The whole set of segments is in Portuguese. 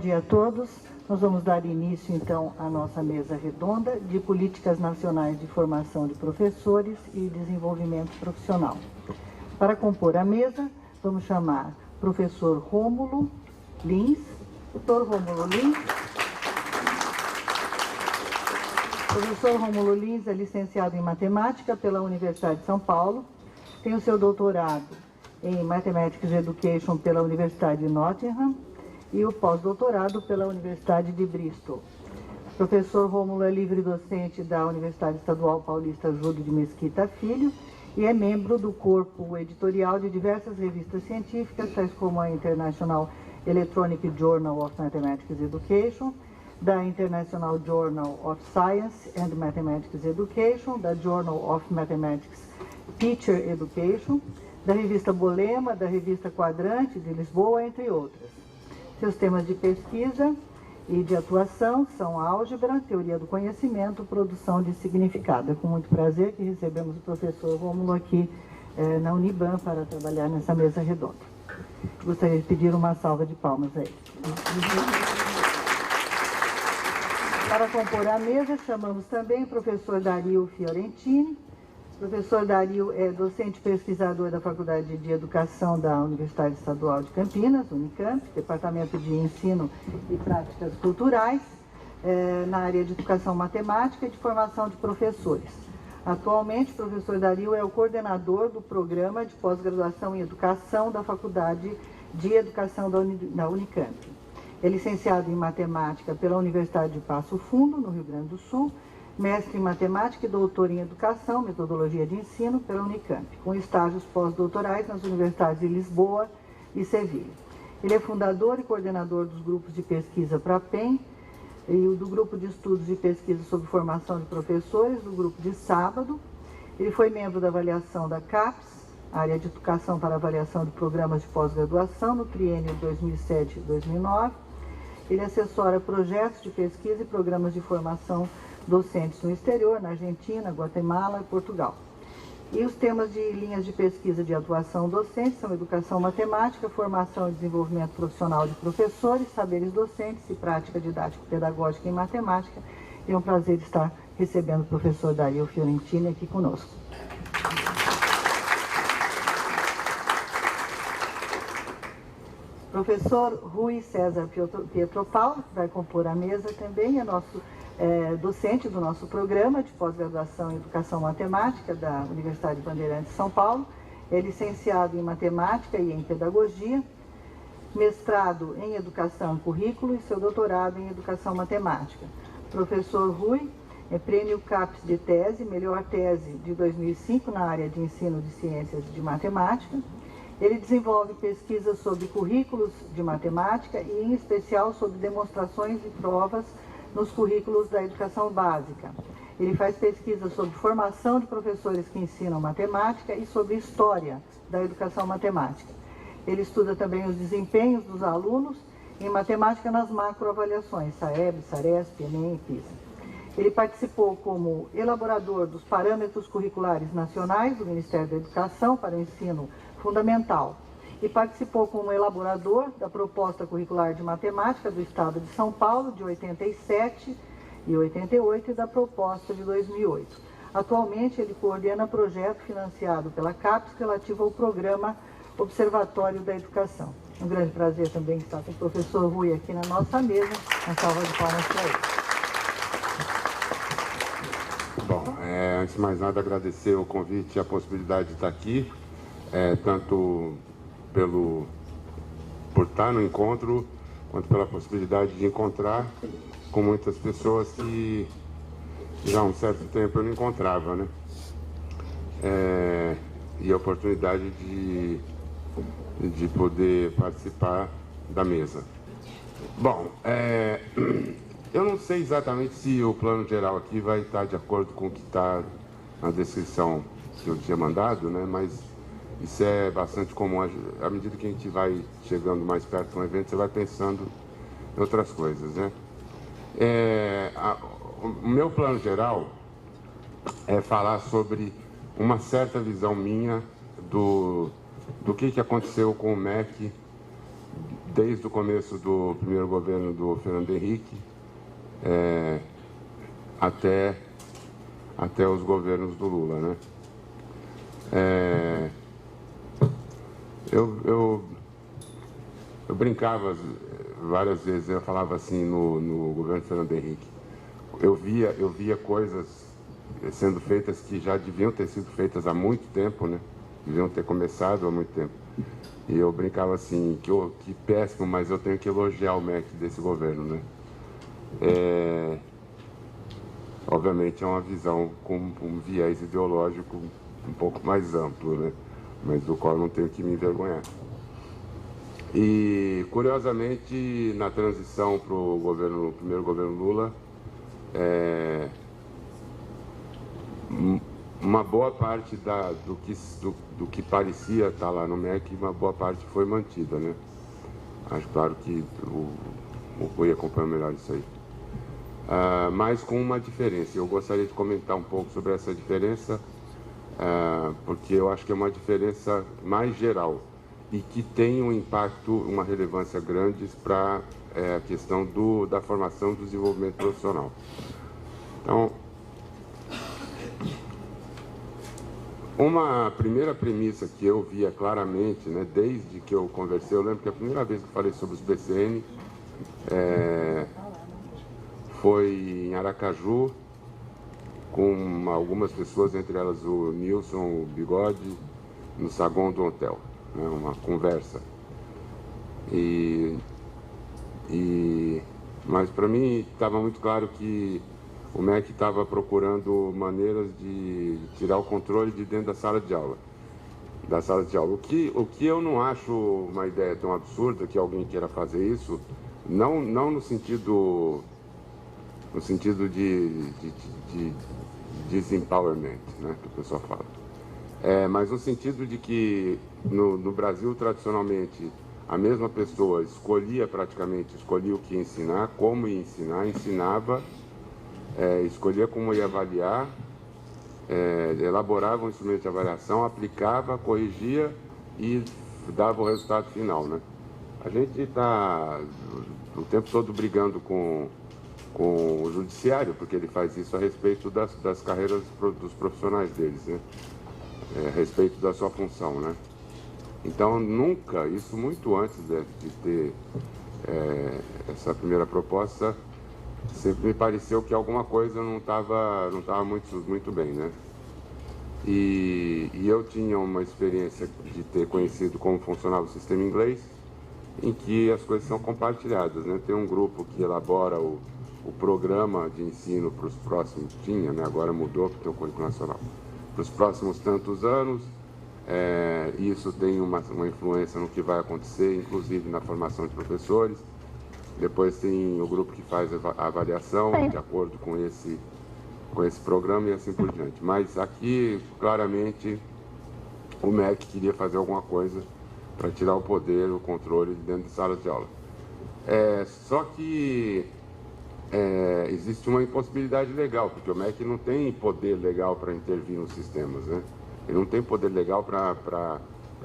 dia a todos. Nós vamos dar início, então, à nossa mesa redonda de políticas nacionais de formação de professores e desenvolvimento profissional. Para compor a mesa, vamos chamar professor Rômulo Lins. Doutor Rômulo Lins. Professor Rômulo Lins é licenciado em Matemática pela Universidade de São Paulo, tem o seu doutorado em Mathematics Education pela Universidade de Nottingham e o pós-doutorado pela Universidade de Bristol. Professor Rômulo é livre docente da Universidade Estadual Paulista Júlio de Mesquita Filho e é membro do corpo editorial de diversas revistas científicas, tais como a International Electronic Journal of Mathematics Education, da International Journal of Science and Mathematics Education, da Journal of Mathematics Teacher Education, da revista Bolema, da revista Quadrante de Lisboa, entre outras. Seus temas de pesquisa e de atuação são álgebra, teoria do conhecimento, produção de significado. É com muito prazer que recebemos o professor Rômulo aqui na Uniban para trabalhar nessa mesa redonda. Gostaria de pedir uma salva de palmas a ele. Para compor a mesa, chamamos também o professor Dario Fiorentini. O professor Dario é docente pesquisador da Faculdade de Educação da Universidade Estadual de Campinas, Unicamp, Departamento de Ensino e Práticas Culturais, na área de Educação Matemática e de Formação de Professores. Atualmente, o professor Dario é o coordenador do Programa de Pós-Graduação em Educação da Faculdade de Educação da Unicamp. É licenciado em Matemática pela Universidade de Passo Fundo, no Rio Grande do Sul, mestre em Matemática e doutor em Educação, Metodologia de Ensino, pela Unicamp, com estágios pós-doutorais nas universidades de Lisboa e Sevilha. Ele é fundador e coordenador dos grupos de pesquisa PRAPEM e do grupo de estudos e pesquisa sobre formação de professores, do grupo de Sábado. Ele foi membro da avaliação da CAPES, área de educação para avaliação de programas de pós-graduação, no triênio 2007-2009. Ele assessora projetos de pesquisa e programas de formação docentes no exterior, na Argentina, Guatemala e Portugal. E os temas de linhas de pesquisa de atuação docente são educação matemática, formação e desenvolvimento profissional de professores, saberes docentes e prática didático-pedagógica em matemática. E é um prazer estar recebendo o professor Dario Fiorentini aqui conosco. Professor Rui César Pietropaulo, que vai compor a mesa também, é nosso docente do nosso programa de pós-graduação em Educação Matemática da Universidade Bandeirantes de São Paulo, é licenciado em Matemática e em Pedagogia, mestrado em Educação e Currículo e seu doutorado em Educação Matemática. Professor Rui é prêmio CAPES de tese, melhor tese de 2005 na área de ensino de ciências de matemática. Ele desenvolve pesquisas sobre currículos de matemática e, em especial, sobre demonstrações e provas nos currículos da educação básica. Ele faz pesquisas sobre formação de professores que ensinam matemática e sobre história da educação matemática. Ele estuda também os desempenhos dos alunos em matemática nas macroavaliações, SAEB, SARESP, ENEM e PISA. Ele participou como elaborador dos parâmetros curriculares nacionais do Ministério da Educação para o ensino fundamental e participou como elaborador da proposta curricular de matemática do Estado de São Paulo de 87 e 88 e da proposta de 2008. Atualmente ele coordena projeto financiado pela CAPES relativo ao programa Observatório da Educação. Um grande prazer também estar com o professor Rui aqui na nossa mesa. Uma salva de palmas para ele. Bom, antes de mais nada agradecer o convite e a possibilidade de estar aqui, tanto por estar no encontro, quanto pela possibilidade de encontrar com muitas pessoas que já há um certo tempo eu não encontrava, né? E a oportunidade de poder participar da mesa. Bom, eu não sei exatamente se o plano geral aqui vai estar de acordo com o que está na descrição que eu tinha mandado, né? Mas isso é bastante comum. À medida que a gente vai chegando mais perto de um evento, você vai pensando em outras coisas, né? O meu plano geral é falar sobre uma certa visão minha do que aconteceu com o MEC desde o começo do primeiro governo do Fernando Henrique até os governos do Lula, né? Eu brincava várias vezes, eu falava assim no governo Fernando Henrique, eu via coisas sendo feitas que já deviam ter sido feitas há muito tempo, né? Deviam ter começado há muito tempo. E eu brincava assim, que péssimo, mas eu tenho que elogiar o MEC desse governo, né? Obviamente é uma visão com um viés ideológico um pouco mais amplo, né? Mas do qual eu não tenho que me envergonhar. E, curiosamente, na transição para o primeiro governo Lula, uma boa parte do que parecia estar lá no MEC, uma boa parte foi mantida, né? Acho claro que o Rui acompanha melhor isso aí. Mas com uma diferença, eu gostaria de comentar um pouco sobre essa diferença, porque eu acho que é uma diferença mais geral e que tem um impacto, uma relevância grande para a questão da formação e do desenvolvimento profissional. Então, uma primeira premissa que eu via claramente, né, desde que eu conversei, eu lembro que a primeira vez que eu falei sobre os BCN foi em Aracaju, com algumas pessoas, entre elas o Nilson, o Bigode, no saguão do hotel, né, uma conversa. Mas para mim estava muito claro que o MEC estava procurando maneiras de tirar o controle de dentro da sala de aula. O que eu não acho uma ideia tão absurda que alguém queira fazer isso, não no sentido de desempowerment, né, que o pessoal fala. Mas no sentido de que no Brasil, tradicionalmente, a mesma pessoa escolhia o que ia ensinar, como ia ensinar, ensinava, escolhia como ia avaliar, elaborava um instrumento de avaliação, aplicava, corrigia e dava o resultado final, né? A gente está o tempo todo brigando com o judiciário, porque ele faz isso a respeito das carreiras dos profissionais deles, né? A respeito da sua função, né? Então, nunca, isso muito antes de ter essa primeira proposta, sempre me pareceu que alguma coisa não estava muito bem, né? E eu tinha uma experiência de ter conhecido como funcionava o sistema inglês, em que as coisas são compartilhadas, né? Tem um grupo que elabora o programa de ensino para os próximos, tinha, né? Agora mudou porque tem o currículo nacional, para os próximos tantos anos. Isso tem uma influência no que vai acontecer, inclusive na formação de professores. Depois tem o grupo que faz a avaliação de acordo com esse programa e assim por diante. Mas aqui, claramente, o MEC queria fazer alguma coisa para tirar o poder, o controle de dentro de salas de aula. Só que existe uma impossibilidade legal, porque o MEC não tem poder legal para intervir nos sistemas, né? Ele não tem poder legal para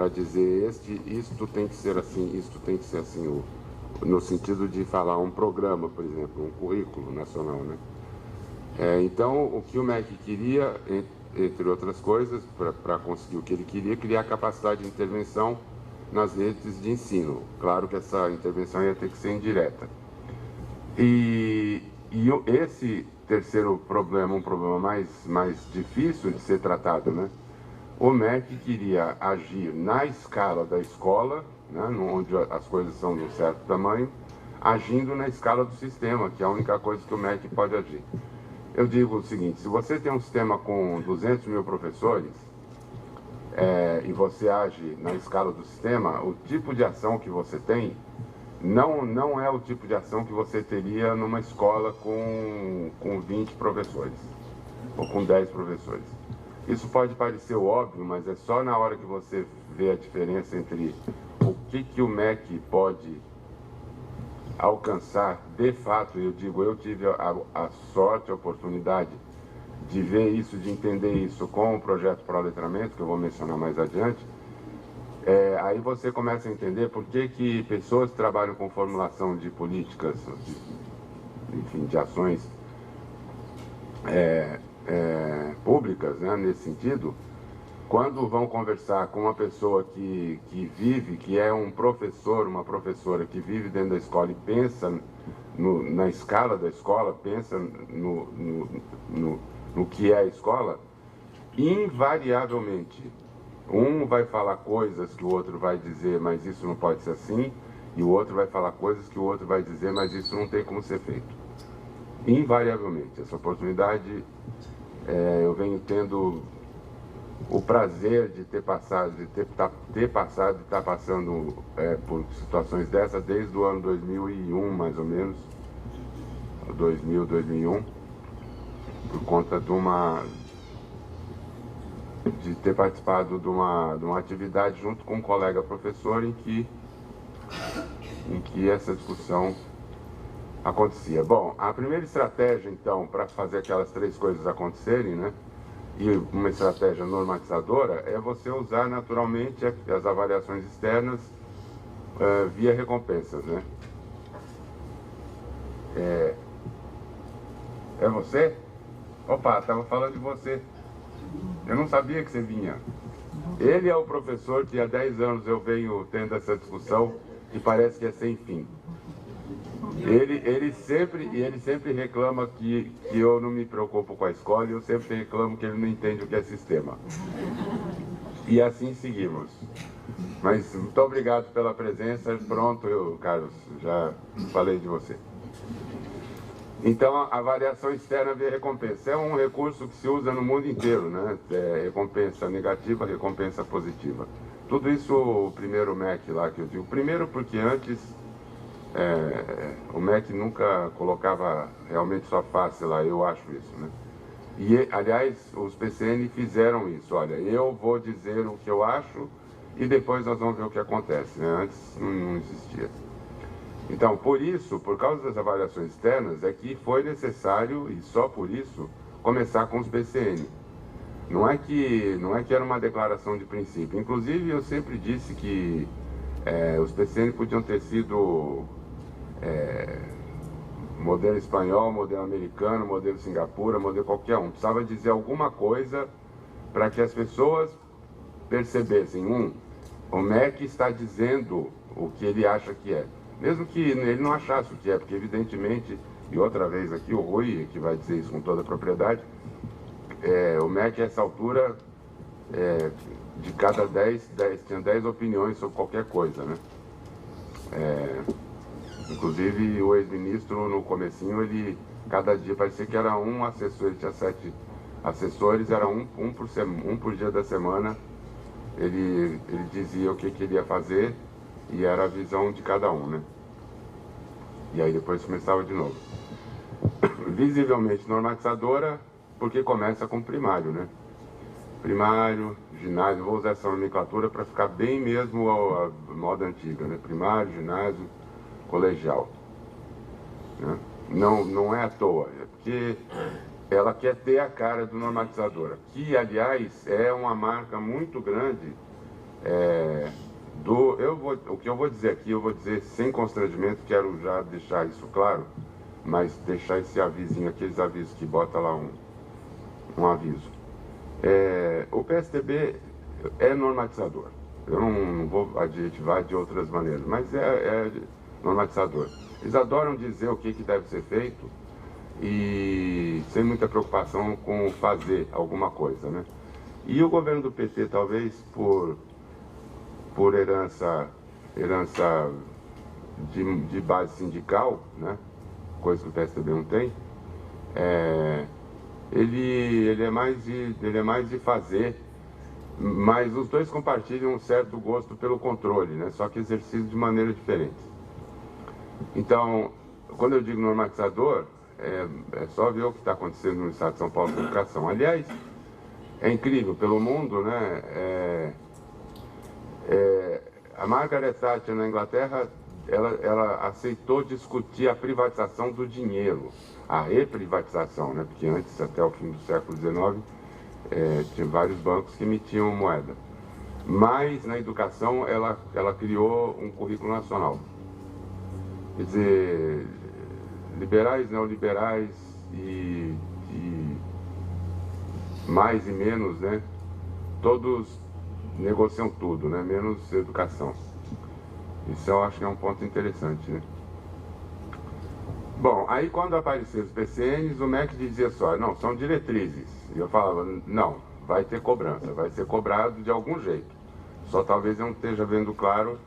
dizer isto tem que ser assim, isto tem que ser assim, no sentido de falar um programa, por exemplo, um currículo nacional, né? Então, o que o MEC queria, entre outras coisas, para conseguir o que ele queria, criar capacidade de intervenção nas redes de ensino. Claro que essa intervenção ia ter que ser indireta. E esse terceiro problema, um problema mais difícil de ser tratado, né? O MEC queria agir na escala da escola, né, onde as coisas são de um certo tamanho, agindo na escala do sistema, que é a única coisa que o MEC pode agir. Eu digo o seguinte, se você tem um sistema com 200 mil professores, e você age na escala do sistema, o tipo de ação que você tem não é o tipo de ação que você teria numa escola com 20 professores, ou com 10 professores. Isso pode parecer óbvio, mas é só na hora que você vê a diferença entre o que o MEC pode alcançar de fato. Eu tive a sorte, a oportunidade de ver isso, de entender isso com o projeto Pro Letramento, que eu vou mencionar mais adiante, Aí você começa a entender por que pessoas que trabalham com formulação de políticas, enfim, de ações públicas, né, nesse sentido, quando vão conversar com uma pessoa que vive, que é um professor, uma professora que vive dentro da escola e pensa na escala da escola, pensa no que é a escola, invariavelmente, um vai falar coisas que o outro vai dizer, mas isso não pode ser assim, e o outro vai falar coisas que o outro vai dizer, mas isso não tem como ser feito. Invariavelmente, essa oportunidade eu venho tendo o prazer de ter passado, de ter passado e estar passando por situações dessas desde o ano 2001, mais ou menos, 2001, por conta de ter participado de uma atividade junto com um colega professor em que essa discussão acontecia. Bom, a primeira estratégia, então, para fazer aquelas três coisas acontecerem, né, e uma estratégia normatizadora, é você usar naturalmente as avaliações externas via recompensas, né? É você? Opa, estava falando de você. Eu não sabia que você vinha. Ele é o professor que há 10 anos eu venho tendo essa discussão e parece que é sem fim. Ele sempre reclama que eu não me preocupo com a escola e eu sempre reclamo que ele não entende o que é sistema. E assim seguimos. Mas muito obrigado pela presença. Pronto, Carlos, já falei de você. Então, a avaliação externa via recompensa é um recurso que se usa no mundo inteiro, né? Recompensa negativa, recompensa positiva. Tudo isso, o primeiro MEC lá que eu digo. Primeiro porque antes o MEC nunca colocava realmente sua face lá, eu acho isso, né? E, aliás, os PCN fizeram isso. Olha, eu vou dizer o que eu acho e depois nós vamos ver o que acontece, né? Antes não existia. Então, por causa das avaliações externas, é que foi necessário, e só por isso, começar com os PCN. Não é que era uma declaração de princípio. Inclusive, eu sempre disse que os PCN podiam ter sido modelo espanhol, modelo americano, modelo Singapura, modelo qualquer um. Precisava dizer alguma coisa para que as pessoas percebessem. O MEC está dizendo o que ele acha que é. Mesmo que ele não achasse o que é, porque evidentemente, e outra vez aqui o Rui, que vai dizer isso com toda a propriedade, o MEC a essa altura, de cada 10 tinha 10 opiniões sobre qualquer coisa, né? Inclusive o ex-ministro no comecinho, cada dia parecia que era um assessor, ele tinha 7 assessores, era um por dia da semana, ele dizia o que ele ia fazer, e era a visão de cada um, né? E aí depois começava de novo. Visivelmente normatizadora, porque começa com primário, né? Primário, ginásio, vou usar essa nomenclatura para ficar bem mesmo a moda antiga, né? Primário, ginásio, colegial. Né? Não é à toa, é porque ela quer ter a cara do normatizadora, que, aliás, é uma marca muito grande o que eu vou dizer aqui, eu vou dizer sem constrangimento, quero já deixar isso claro, mas deixar esse avisinho, aqueles avisos que bota lá um aviso. O PSDB é normatizador, eu não vou adjetivar de outras maneiras, mas é normatizador. Eles adoram dizer o que deve ser feito e sem muita preocupação com fazer alguma coisa, né? E o governo do PT, talvez por herança de base sindical, né? Coisa que o PSDB não tem, ele é mais de fazer, mas os dois compartilham um certo gosto pelo controle, né? Só que exercido de maneira diferente. Então, quando eu digo normatizador, é só ver o que está acontecendo no estado de São Paulo com a educação. Aliás, é incrível, pelo mundo, né? A Margaret Thatcher na Inglaterra, ela aceitou discutir a privatização do dinheiro, a reprivatização, né? Porque antes, até o fim do século XIX, tinha vários bancos que emitiam moeda. mas na educação ela criou um currículo nacional. Quer dizer, liberais, neoliberais e mais e menos, né? Todos negociam tudo, né? Menos educação. Isso eu acho que é um ponto interessante, né? Bom, aí quando apareceram os PCNs, o MEC dizia só, não, são diretrizes. E eu falava, não, vai ter cobrança, vai ser cobrado de algum jeito. Só talvez eu não esteja vendo claro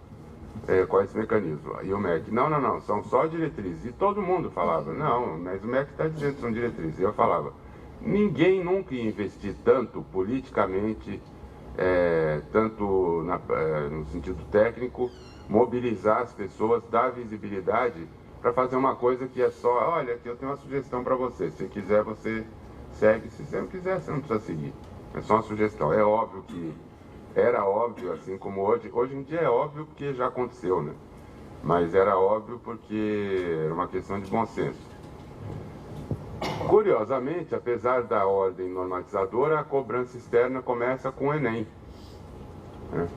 qual é esse mecanismo. E o MEC, não, são só diretrizes. E todo mundo falava, não, mas o MEC está dizendo que são diretrizes. E eu falava, ninguém nunca ia investir tanto politicamente, tanto no sentido técnico, mobilizar as pessoas, dar visibilidade para fazer uma coisa que é só, olha, aqui eu tenho uma sugestão para você, se quiser você segue, se você não quiser você não precisa seguir, é só uma sugestão. É óbvio que era óbvio, assim como hoje em dia é óbvio porque já aconteceu, né? Mas era óbvio porque era uma questão de bom senso. Curiosamente, apesar da ordem normatizadora, a cobrança externa começa com o Enem, né?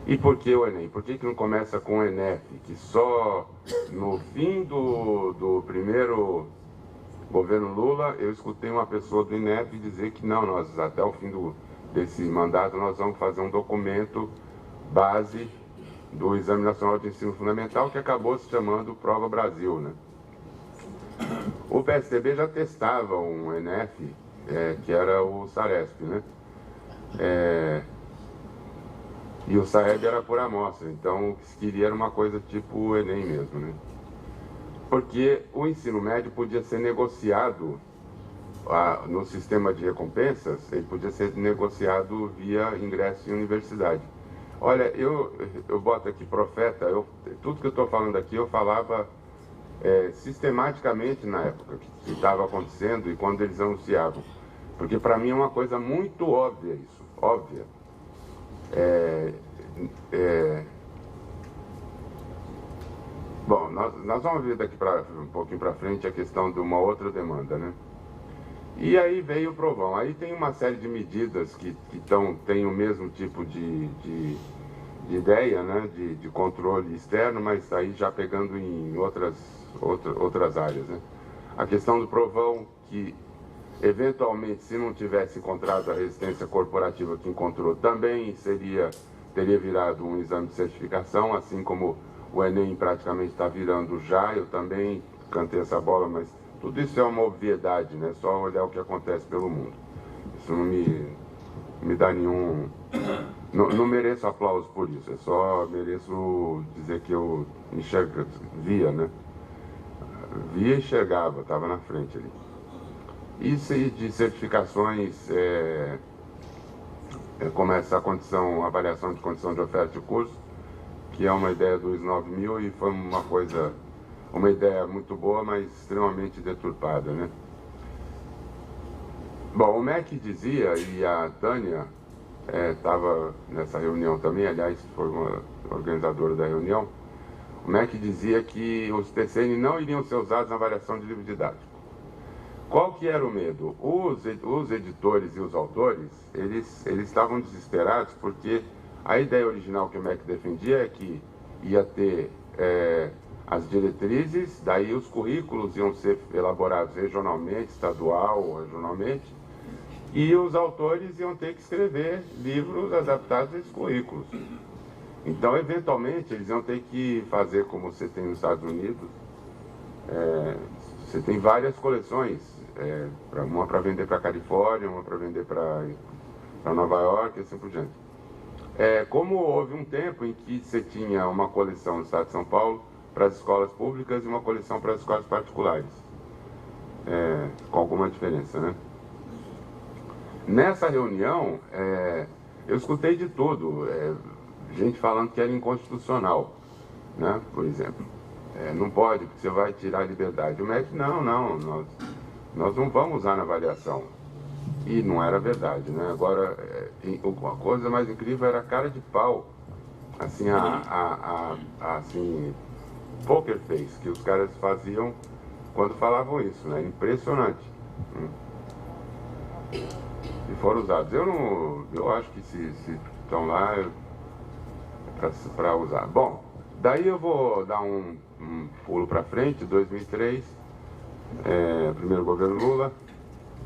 E por que o Enem? Por que não começa com o ENEP, que só no fim do primeiro governo Lula eu escutei uma pessoa do INEP dizer que não, nós até o fim desse mandato nós vamos fazer um documento base do Exame Nacional de Ensino Fundamental que acabou se chamando Prova Brasil, né? O PSDB já testava um ENEP, que era o Saresp, né? E o Saeb era por amostra, então o que se queria era uma coisa tipo o Enem mesmo, né? Porque o ensino médio podia ser negociado no sistema de recompensas, ele podia ser negociado via ingresso em universidade. Olha, eu boto aqui profeta, tudo que eu estou falando aqui eu falava sistematicamente na época que estava acontecendo e quando eles anunciavam. Porque para mim é uma coisa muito óbvia isso, óbvia. Bom, nós vamos ver daqui um pouquinho para frente a questão de uma outra demanda, né? E aí veio o Provão. Aí tem uma série de medidas que têm o mesmo tipo de ideia, né? De controle externo, mas aí já pegando em outras áreas, né? A questão do Provão, que eventualmente, se não tivesse encontrado a resistência corporativa que encontrou, também teria virado um exame de certificação, assim como o Enem praticamente está virando já. Eu também cantei essa bola, mas tudo isso é uma obviedade, né? Só olhar o que acontece pelo mundo. Isso não me dá nenhum... Não mereço aplauso por isso, eu só mereço dizer que eu via, né? Via e enxergava, estava na frente ali. Isso de certificações, começa a avaliação de condição de oferta de curso, que é uma ideia dos 9.000 e foi uma ideia muito boa, mas extremamente deturpada, né? Bom, o MEC dizia, e a Tânia estava nessa reunião também, aliás, foi uma organizadora da reunião, o MEC dizia que os TCN não iriam ser usados na avaliação de livro didático. Qual que era o medo? Os editores e os autores, eles estavam desesperados porque a ideia original que o MEC defendia é que ia ter as diretrizes, daí os currículos iam ser elaborados regionalmente, estadual ou regionalmente, e os autores iam ter que escrever livros adaptados a esses currículos. Então, eventualmente, eles iam ter que fazer como você tem nos Estados Unidos, você tem várias coleções, uma para vender para a Califórnia, uma para vender para Nova York e assim por diante. Como houve um tempo em que você tinha uma coleção no estado de São Paulo para as escolas públicas e uma coleção para as escolas particulares, com alguma diferença, né? Nessa reunião, eu escutei de tudo, gente falando que era inconstitucional, né, por exemplo. Não pode, porque você vai tirar a liberdade. O MEC, não, nós não vamos usar na avaliação. E não era verdade, né? Agora, a coisa mais incrível era a cara de pau, assim, assim, poker face, que os caras faziam quando falavam isso, né? Impressionante. E foram usados. Eu acho que se estão lá para usar. Bom, daí eu vou dar um pulo para frente, 2003, primeiro governo Lula,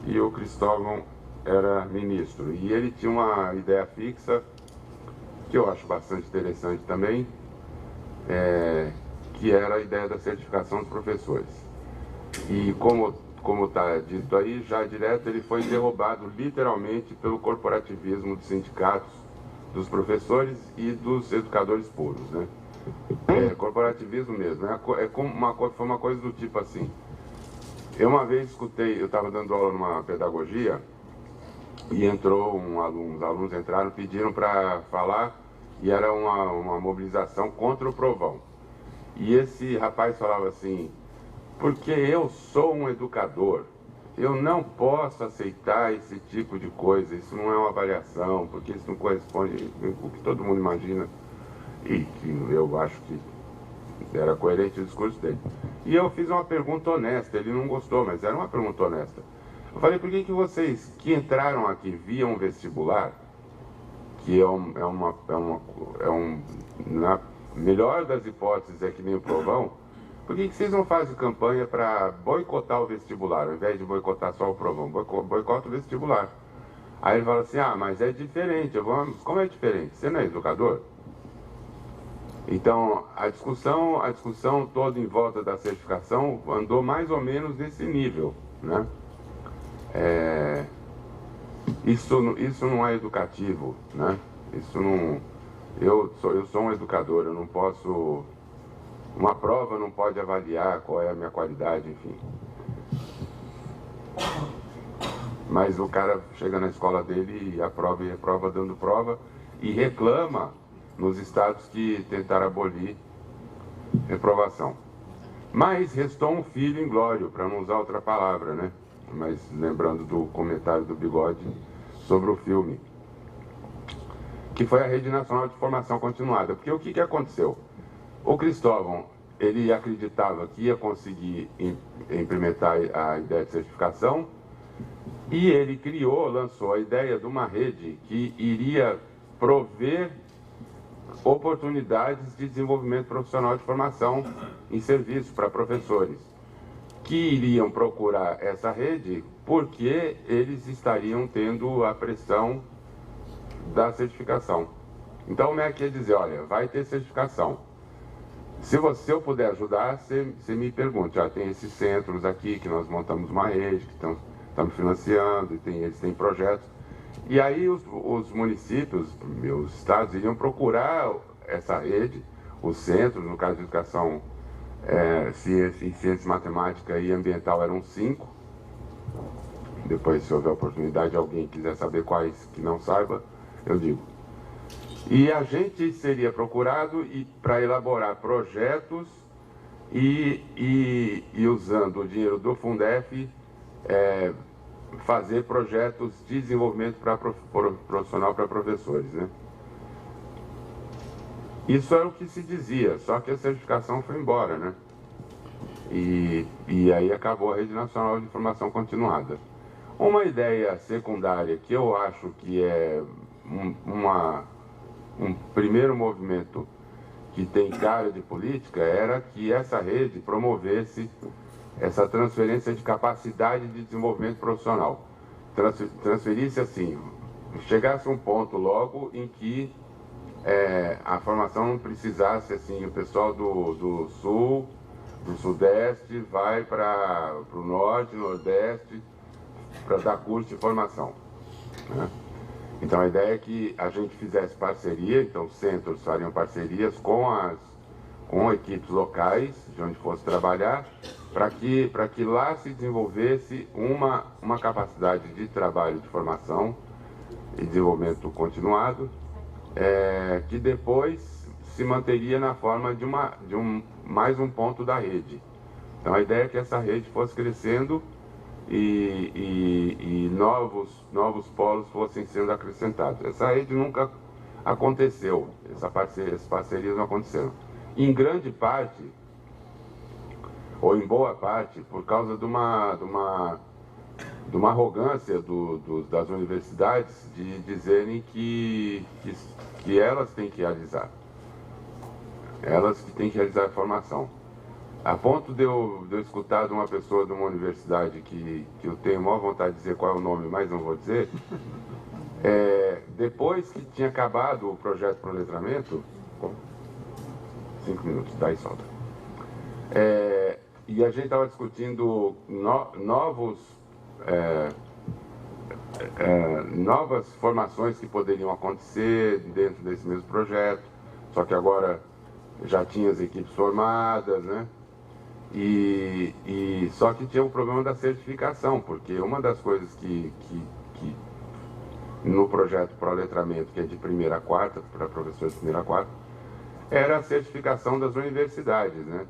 e o Cristóvão era ministro. E ele tinha uma ideia fixa, que eu acho bastante interessante também, que era a ideia da certificação dos professores. E como está dito aí, já direto ele foi derrubado literalmente pelo corporativismo dos sindicatos, dos professores e dos educadores puros, né? Corporativismo mesmo, foi uma coisa do tipo assim. Eu uma vez escutei, eu estava dando aula numa pedagogia e entrou os alunos entraram, pediram para falar e era uma mobilização contra o Provão. E esse rapaz falava assim: porque eu sou um educador, eu não posso aceitar esse tipo de coisa, isso não é uma avaliação, porque isso não corresponde ao que todo mundo imagina. E que eu acho que era coerente o discurso dele. E eu fiz uma pergunta honesta, ele não gostou, mas era uma pergunta honesta. Eu falei: por que vocês que entraram aqui via um vestibular, que na melhor das hipóteses é que nem o Provão, por que vocês não fazem campanha para boicotar o vestibular, ao invés de boicotar só o Provão? Boicota o vestibular. Aí ele fala assim: ah, mas é diferente. Como é diferente? Você não é educador? Então, a discussão toda em volta da certificação andou mais ou menos nesse nível, né? Isso não é educativo, né? Eu sou um educador, eu não posso... Uma prova não pode avaliar qual é a minha qualidade, enfim. Mas o cara chega na escola dele e aprova dando prova e reclama nos estados que tentaram abolir reprovação. Mas restou um filho inglório, para não usar outra palavra, né? Mas lembrando do comentário do Bigode sobre o filme, que foi a Rede Nacional de Formação Continuada. Porque o que aconteceu? O Cristóvão, ele acreditava que ia conseguir implementar a ideia de certificação e ele lançou a ideia de uma rede que iria prover oportunidades de desenvolvimento profissional de formação em serviço para professores, que iriam procurar essa rede porque eles estariam tendo a pressão da certificação. Então o MEC ia dizer: olha, vai ter certificação. Se eu puder ajudar, você me pergunte. Tem esses centros aqui que nós montamos uma rede, que estamos financiando, e eles têm projetos. E aí os municípios, os estados, iriam procurar essa rede, os centros, no caso de educação, ciência, matemática e ambiental eram 5. Depois, se houver oportunidade, alguém quiser saber quais que não saiba, eu digo. E a gente seria procurado para elaborar projetos e usando o dinheiro do Fundef, fazer projetos de desenvolvimento profissional para professores, né? Isso era o que se dizia, só que a certificação foi embora, né? E aí acabou a Rede Nacional de Formação Continuada. Uma ideia secundária que eu acho que é um primeiro movimento que tem cara de política era que essa rede promovesse essa transferência de capacidade de desenvolvimento profissional. Transferisse assim, chegasse a um ponto logo em que a formação não precisasse, assim, o pessoal do sul, do sudeste vai para o norte, nordeste, para dar curso de formação, né? Então a ideia é que a gente fizesse parceria, então os centros fariam parcerias com equipes locais, de onde fosse trabalhar, para que lá se desenvolvesse uma capacidade de trabalho, de formação e desenvolvimento continuado, que depois se manteria na forma de mais um ponto da rede. Então a ideia é que essa rede fosse crescendo e novos polos fossem sendo acrescentados. Essa rede nunca aconteceu, essas parcerias não aconteceram. Em grande parte, ou em boa parte, por causa de uma uma arrogância das universidades de dizerem que elas têm que realizar. Elas que têm que realizar a formação. A ponto de eu escutar de uma pessoa de uma universidade que eu tenho a maior vontade de dizer qual é o nome, mas não vou dizer, depois que tinha acabado o projeto para o letramento, 5 minutos, daí solta. E a gente estava discutindo novas formações que poderiam acontecer dentro desse mesmo projeto, só que agora já tinha as equipes formadas, né? Só que tinha o problema da certificação, porque uma das coisas que no projeto para letramento, que é de 1ª a 4ª, para professores de 1ª a 4ª, era a certificação das universidades, né?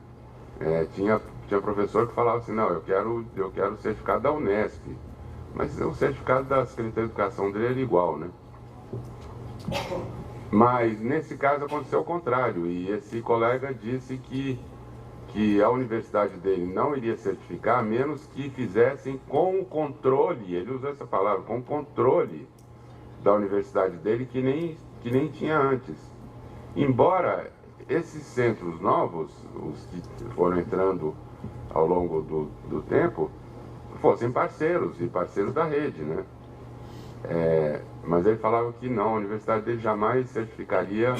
Tinha professor que falava assim, não, eu quero o certificado da Unesp, mas o certificado da Secretaria de Educação dele era igual, né? Mas nesse caso aconteceu o contrário, e esse colega disse que a universidade dele não iria certificar, a menos que fizessem com o controle, ele usou essa palavra, com o controle da universidade dele, que nem tinha antes. Embora esses centros novos, os que foram entrando ao longo do tempo, fossem parceiros, e parceiros da rede, né? Mas ele falava que não, a universidade dele jamais certificaria,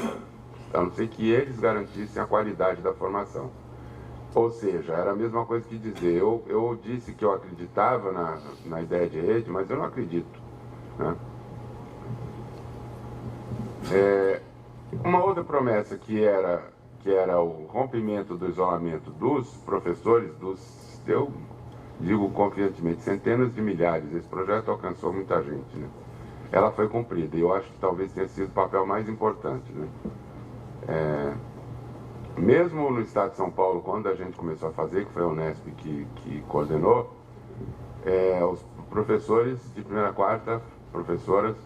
a não ser que eles garantissem a qualidade da formação. Ou seja, era a mesma coisa que dizer, eu disse que eu acreditava na ideia de rede, mas eu não acredito, né? Uma outra promessa que era o rompimento do isolamento dos professores, eu digo confiantemente, centenas de milhares, esse projeto alcançou muita gente, né? Ela foi cumprida, e eu acho que talvez tenha sido o papel mais importante, né? Mesmo no estado de São Paulo, quando a gente começou a fazer, que foi a Unesp que coordenou, os professores de 1ª a 4ª, professoras,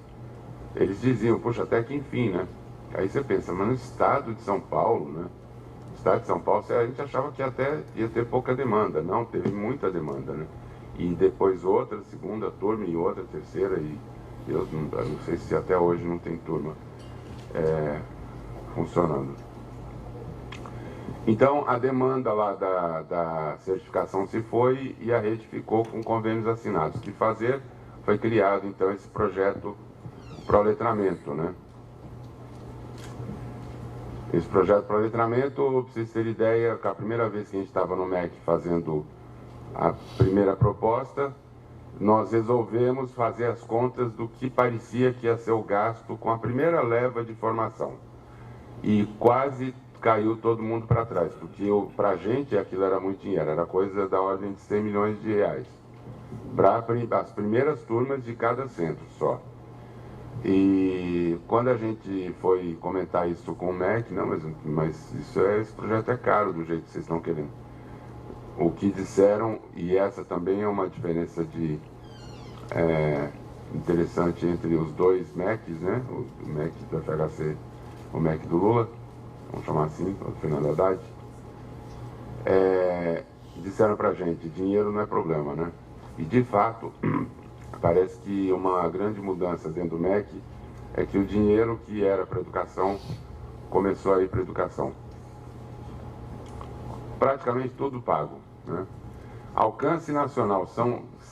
eles diziam, puxa, até que enfim, né? Aí você pensa, mas no estado de São Paulo, né? No estado de São Paulo, a gente achava que até ia ter pouca demanda. Não, teve muita demanda, né? E depois outra, 2ª turma e outra, 3ª, e eu não sei se até hoje não tem turma funcionando. Então, a demanda lá da certificação se foi e a rede ficou com convênios assinados. O que fazer? Foi criado, então, esse projeto para o letramento, né? Esse projeto para o letramento, para vocês terem ideia, a primeira vez que a gente estava no MEC fazendo a primeira proposta, nós resolvemos fazer as contas do que parecia que ia ser o gasto com a primeira leva de formação. E quase caiu todo mundo para trás, porque para a gente aquilo era muito dinheiro, era coisa da ordem de 100 milhões de reais. Para as primeiras turmas de cada centro só. E quando a gente foi comentar isso com o MEC, não, mas esse projeto é caro do jeito que vocês estão querendo. O que disseram, e essa também é uma diferença interessante entre os dois MECs, né? O MEC do FHC, o MEC do Lula, vamos chamar assim, o Fernando Haddad, disseram pra gente, dinheiro não é problema, né? E de fato, parece que uma grande mudança dentro do MEC é que o dinheiro que era para educação começou a ir para educação. Praticamente tudo pago, né? Alcance nacional,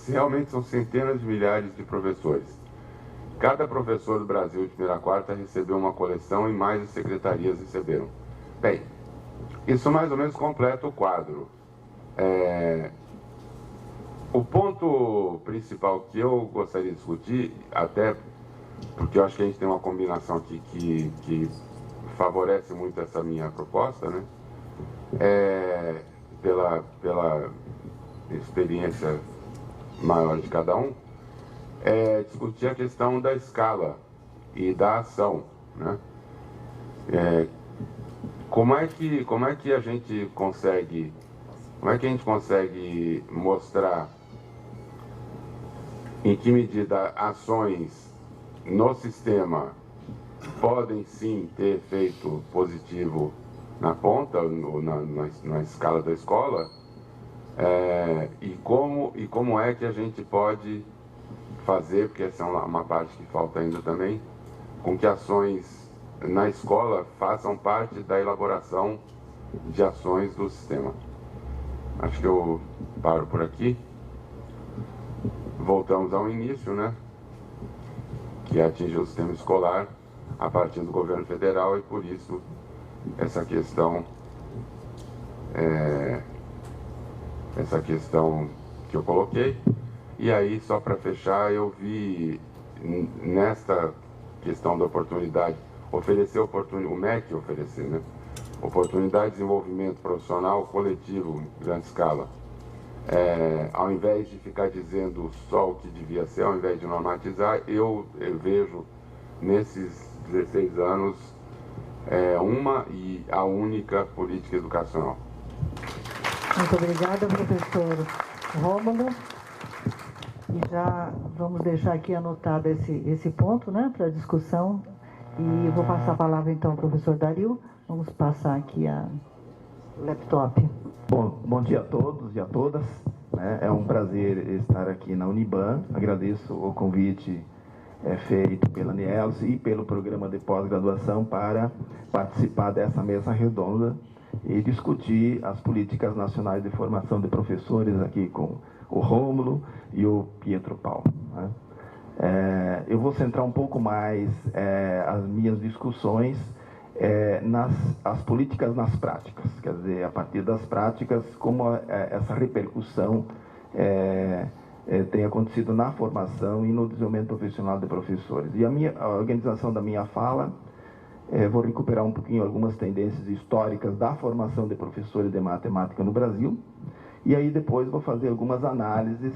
realmente são centenas de milhares de professores. Cada professor do Brasil de 1ª a 4ª recebeu uma coleção e mais as secretarias receberam. Bem, isso mais ou menos completa o quadro. O ponto principal que eu gostaria de discutir, até porque eu acho que a gente tem uma combinação aqui que favorece muito essa minha proposta, né? Pela experiência maior de cada um, discutir a questão da escala e da ação, né? Como é que a gente consegue mostrar em que medida ações no sistema podem sim ter efeito positivo na ponta, na escala da escola, E como é que a gente pode fazer, porque essa é uma parte que falta ainda também, com que ações na escola façam parte da elaboração de ações do sistema. Acho que eu paro por aqui. Voltamos ao início, né? Que é atingir o sistema escolar a partir do governo federal, e por isso essa questão que eu coloquei. E aí, só para fechar, eu vi nesta questão da oportunidade, o MEC oferecer, né? Oportunidade de desenvolvimento profissional coletivo em grande escala. Ao invés de ficar dizendo só o que devia ser, ao invés de normatizar, eu vejo nesses 16 anos uma e a única política educacional. Muito obrigada, professor Rômulo. E já vamos deixar aqui anotado esse ponto, né, para discussão. E eu vou passar a palavra então ao professor Dario. Vamos passar aqui o laptop. Bom dia a todos e a todas. É um prazer estar aqui na Uniban. Agradeço o convite feito pela Niels e pelo programa de pós-graduação para participar dessa mesa redonda e discutir as políticas nacionais de formação de professores aqui com o Rômulo e o Pietro Paulo. Eu vou centrar um pouco mais as minhas discussões as políticas nas práticas, quer dizer, a partir das práticas, como essa repercussão tem acontecido na formação e no desenvolvimento profissional de professores. E a organização da minha fala, vou recuperar um pouquinho algumas tendências históricas da formação de professores de matemática no Brasil, e aí depois vou fazer algumas análises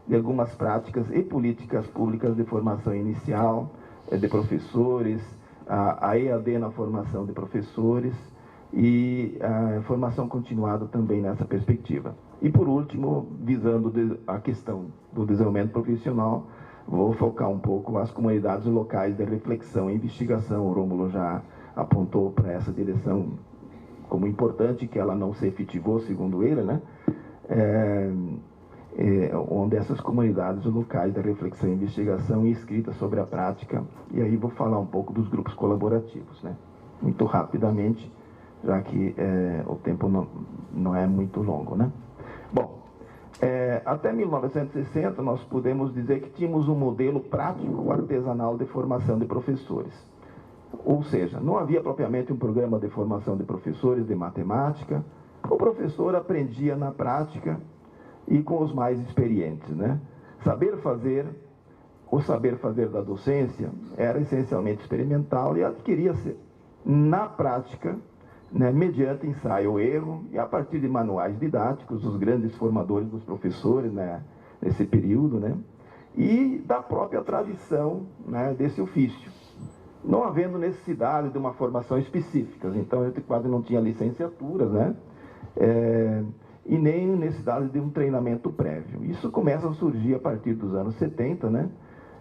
de algumas práticas e políticas públicas de formação inicial de professores, a EAD na formação de professores e a formação continuada também nessa perspectiva. E por último, visando a questão do desenvolvimento profissional, vou focar um pouco as comunidades locais de reflexão e investigação. O Rômulo já apontou para essa direção como importante, que ela não se efetivou, segundo ele, né? Onde essas comunidades locais de reflexão e investigação e escrita sobre a prática, e aí vou falar um pouco dos grupos colaborativos, né? Muito rapidamente, já que o tempo não é muito longo, né? Bom, até 1960 nós podemos dizer que tínhamos um modelo prático artesanal de formação de professores. Ou seja, não havia propriamente um programa de formação de professores de matemática. O professor aprendia na prática e com os mais experientes, né? O saber fazer da docência era essencialmente experimental e adquiria-se na prática, né, mediante ensaio ou erro e a partir de manuais didáticos, os grandes formadores dos professores, né, nesse período, né, e da própria tradição, né, desse ofício, não havendo necessidade de uma formação específica. Então, eu quase não tinha licenciaturas, né, e nem necessidade de um treinamento prévio. Isso começa a surgir a partir dos anos 70, né,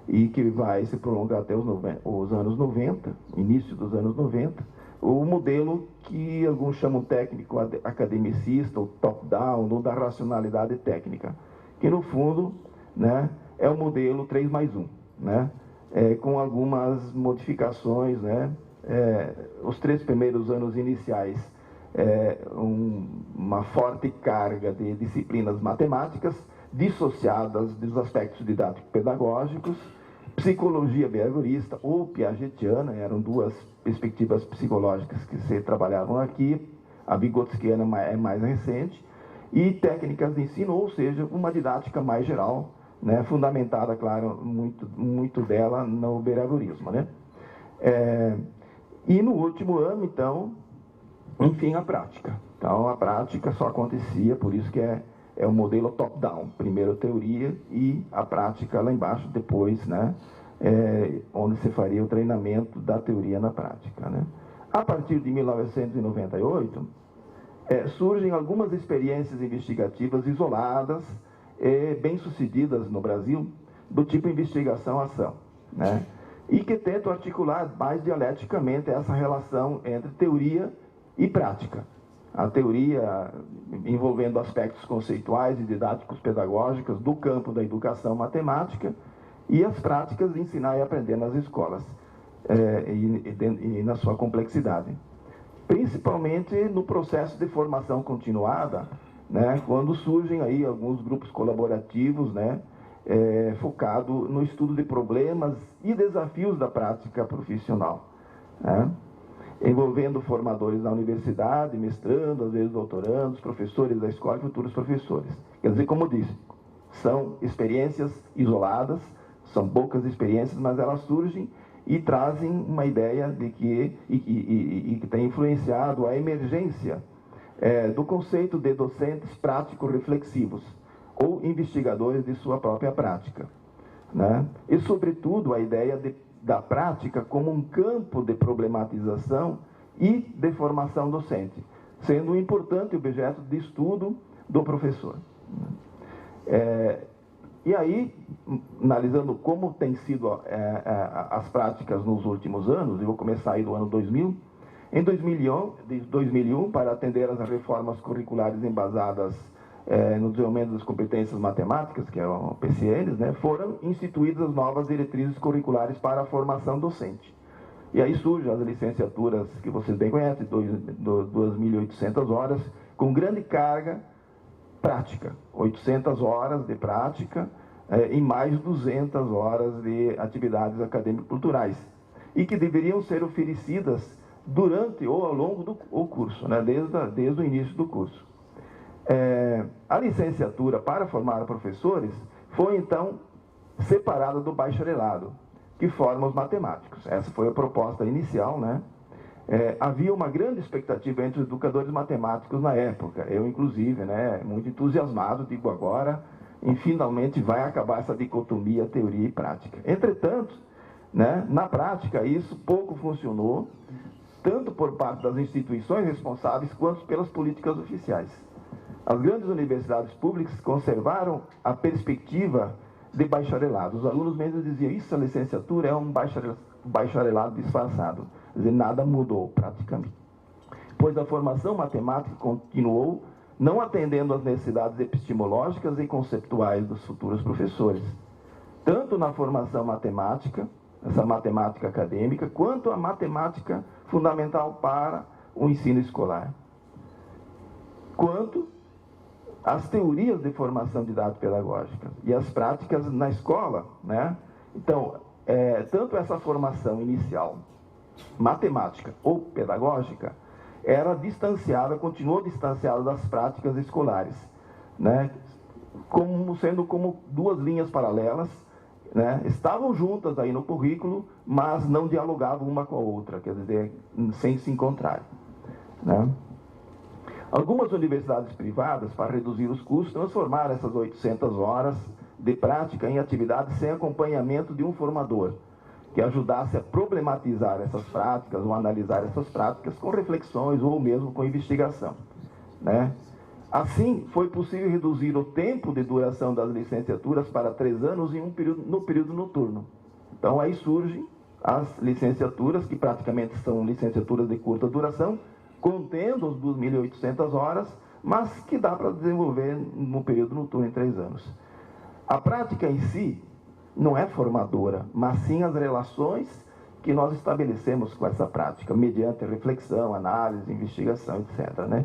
e que vai se prolongar até os anos 90, início dos anos 90, o modelo que alguns chamam técnico academicista, ou top-down, ou da racionalidade técnica, que no fundo, né, é o modelo 3+1, né, com algumas modificações, né, os 3 primeiros anos iniciais, uma forte carga de disciplinas matemáticas, dissociadas dos aspectos didático-pedagógicos, psicologia behaviorista ou piagetiana, eram 2 perspectivas psicológicas que se trabalhavam aqui, a vygotskiana é mais recente, e técnicas de ensino, ou seja, uma didática mais geral, né, fundamentada, claro, muito dela no behaviorismo, né? E no último ano, então, enfim, a prática. Então, a prática só acontecia, por isso que é o modelo top-down. Primeiro a teoria e a prática lá embaixo, depois, né, onde se faria o treinamento da teoria na prática, né? A partir de 1998, surgem algumas experiências investigativas isoladas e bem-sucedidas no Brasil, do tipo investigação-ação, né? E que tentam articular mais dialeticamente essa relação entre teoria e prática. A teoria envolvendo aspectos conceituais e didáticos pedagógicos do campo da educação matemática e as práticas de ensinar e aprender nas escolas e na sua complexidade. Principalmente no processo de formação continuada, né, quando surgem aí alguns grupos colaborativos, né, focado no estudo de problemas e desafios da prática profissional, né, envolvendo formadores da universidade, mestrando, às vezes doutorandos, professores da escola e futuros professores. Quer dizer, como eu disse, são experiências isoladas, são poucas experiências, mas elas surgem e trazem uma ideia de que tem influenciado a emergência do conceito de docentes prático-reflexivos ou investigadores de sua própria prática, né? E, sobretudo, a ideia da prática como um campo de problematização e de formação docente, sendo um importante objeto de estudo do professor. E aí, analisando como tem sido as práticas nos últimos anos, eu vou começar aí do ano 2000. Em 2001, para atender às reformas curriculares embasadas no desenvolvimento das competências matemáticas, que é o PCNs, né, foram instituídas as novas diretrizes curriculares para a formação docente. E aí surgem as licenciaturas que vocês bem conhecem, 2.800 horas, com grande carga prática, 800 horas de prática e mais 200 horas de atividades acadêmico-culturais, e que deveriam ser oferecidas durante ou ao longo do curso, né, desde o início do curso. A licenciatura para formar professores foi, então, separada do bacharelado, que forma os matemáticos. Essa foi a proposta inicial, né? Havia uma grande expectativa entre os educadores matemáticos na época. Eu, inclusive, né, muito entusiasmado, digo agora, e finalmente vai acabar essa dicotomia teoria e prática. Entretanto, né, na prática, isso pouco funcionou, tanto por parte das instituições responsáveis quanto pelas políticas oficiais. As grandes universidades públicas conservaram a perspectiva de bacharelado. Os alunos mesmo diziam, isso, a licenciatura é um bacharelado disfarçado. Quer dizer, nada mudou praticamente. Pois a formação matemática continuou não atendendo às necessidades epistemológicas e conceptuais dos futuros professores, tanto na formação matemática, essa matemática acadêmica, quanto a matemática fundamental para o ensino escolar, quanto as teorias de formação didático-pedagógica e as práticas na escola, né? Então, tanto essa formação inicial, matemática ou pedagógica, era distanciada, continuou distanciada das práticas escolares, né? Sendo como duas linhas paralelas, né? Estavam juntas aí no currículo, mas não dialogavam uma com a outra, quer dizer, sem se encontrar, né? Algumas universidades privadas, para reduzir os custos, transformaram essas 800 horas de prática em atividades sem acompanhamento de um formador, que ajudasse a problematizar essas práticas ou analisar essas práticas com reflexões ou mesmo com investigação, né? Assim, foi possível reduzir o tempo de duração das licenciaturas para 3 anos no período noturno. Então, aí surgem as licenciaturas, que praticamente são licenciaturas de curta duração, contendo as 2.800 horas, mas que dá para desenvolver no período noturno em 3 anos. A prática em si não é formadora, mas sim as relações que nós estabelecemos com essa prática, mediante reflexão, análise, investigação, etc., né?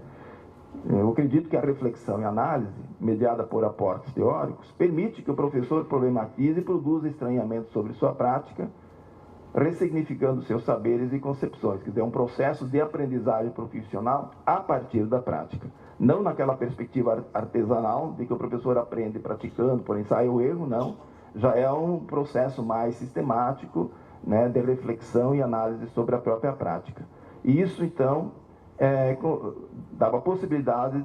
Eu acredito que a reflexão e análise, mediada por aportes teóricos, permite que o professor problematize e produza estranhamento sobre sua prática, ressignificando seus saberes e concepções, quer dizer, um processo de aprendizagem profissional a partir da prática. Não naquela perspectiva artesanal, de que o professor aprende praticando, por ensaio e erro, não. Já é um processo mais sistemático, né, de reflexão e análise sobre a própria prática. E isso, então, dava a possibilidade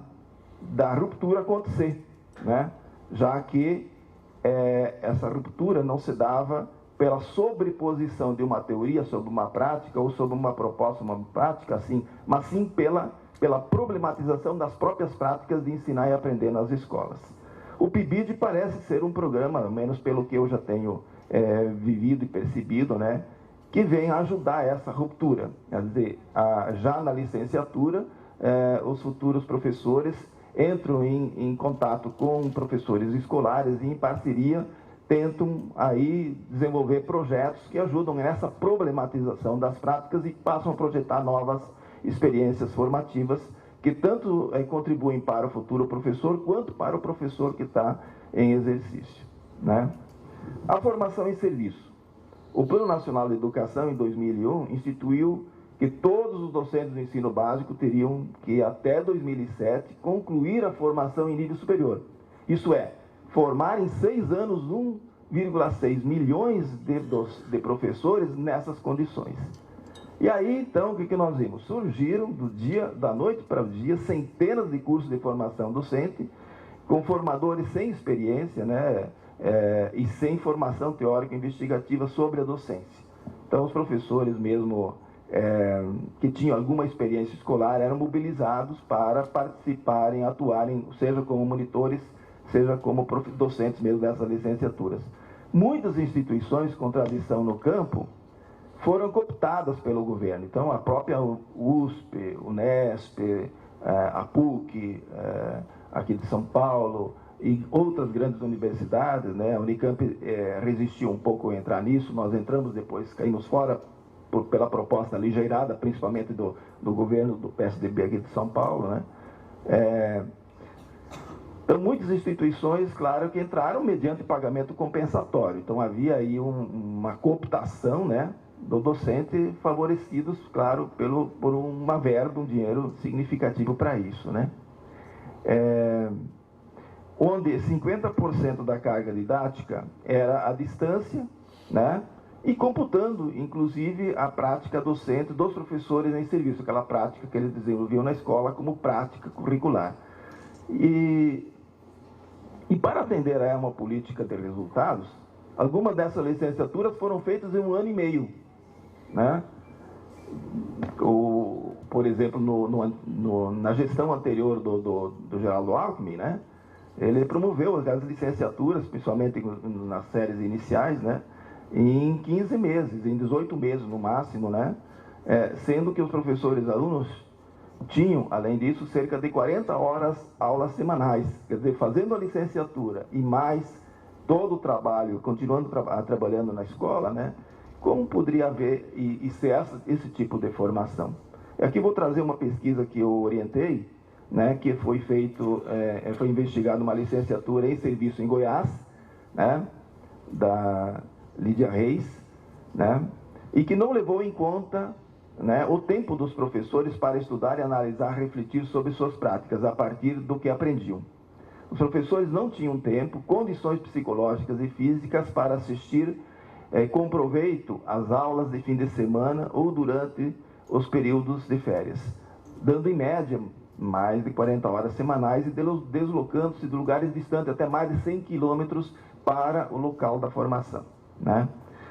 da ruptura acontecer, né? Já que essa ruptura não se dava pela sobreposição de uma teoria sobre uma prática ou sobre uma proposta, uma prática, assim, mas sim pela problematização das próprias práticas de ensinar e aprender nas escolas. O PIBID parece ser um programa, ao menos pelo que eu já tenho vivido e percebido, né, que vem ajudar essa ruptura. Quer dizer, já na licenciatura, os futuros professores entram em contato com professores escolares e, em parceria, tentam aí desenvolver projetos que ajudam nessa problematização das práticas e passam a projetar novas experiências formativas que tanto contribuem para o futuro professor quanto para o professor que está em exercício, né? A formação em serviço. O Plano Nacional de Educação, em 2001, instituiu que todos os docentes do ensino básico teriam que, até 2007, concluir a formação em nível superior. Isso é, formar em 6 anos 1,6 milhões de professores nessas condições. E aí, então, o que nós vimos? Surgiram, da noite para o dia, centenas de cursos de formação docente, com formadores sem experiência, né, e sem formação teórica investigativa sobre a docência. Então, os professores mesmo que tinham alguma experiência escolar eram mobilizados para participarem, atuarem, seja como monitores, seja como docentes mesmo dessas licenciaturas. Muitas instituições com tradição no campo foram cooptadas pelo governo. Então, a própria USP, Unesp, a PUC, aqui de São Paulo, e outras grandes universidades, né? A Unicamp resistiu um pouco a entrar nisso, nós entramos depois, caímos fora pela proposta ligeirada, principalmente do governo do PSDB aqui de São Paulo, né? Então, muitas instituições, claro, que entraram mediante pagamento compensatório. Então, havia aí uma cooptação, né, do docente, favorecidos, claro, por uma verba, um dinheiro significativo para isso, né? Onde 50% da carga didática era à distância, né? E computando, inclusive, a prática docente dos professores em serviço, aquela prática que eles desenvolviam na escola como prática curricular. E para atender a uma política de resultados, algumas dessas licenciaturas foram feitas em 1 ano e meio, né? Por exemplo, na gestão anterior do Geraldo Alckmin, né? Ele promoveu as licenciaturas, principalmente nas séries iniciais, né, em 15 meses, em 18 meses no máximo, né, sendo que os professores e alunos tinham, além disso, cerca de 40 horas aulas semanais. Quer dizer, fazendo a licenciatura e mais todo o trabalho, continuando trabalhando na escola, né, como poderia haver e ser esse tipo de formação? Aqui vou trazer uma pesquisa que eu orientei, né, que foi investigado uma licenciatura em serviço em Goiás, né, da Lídia Reis, né, e que não levou em conta, né, o tempo dos professores para estudar e analisar, refletir sobre suas práticas a partir do que aprendiam. Os professores não tinham tempo, condições psicológicas e físicas para assistir com proveito às aulas de fim de semana ou durante os períodos de férias, dando em média mais de 40 horas semanais e deslocando-se de lugares distantes, até mais de 100 quilômetros para o local da formação, né?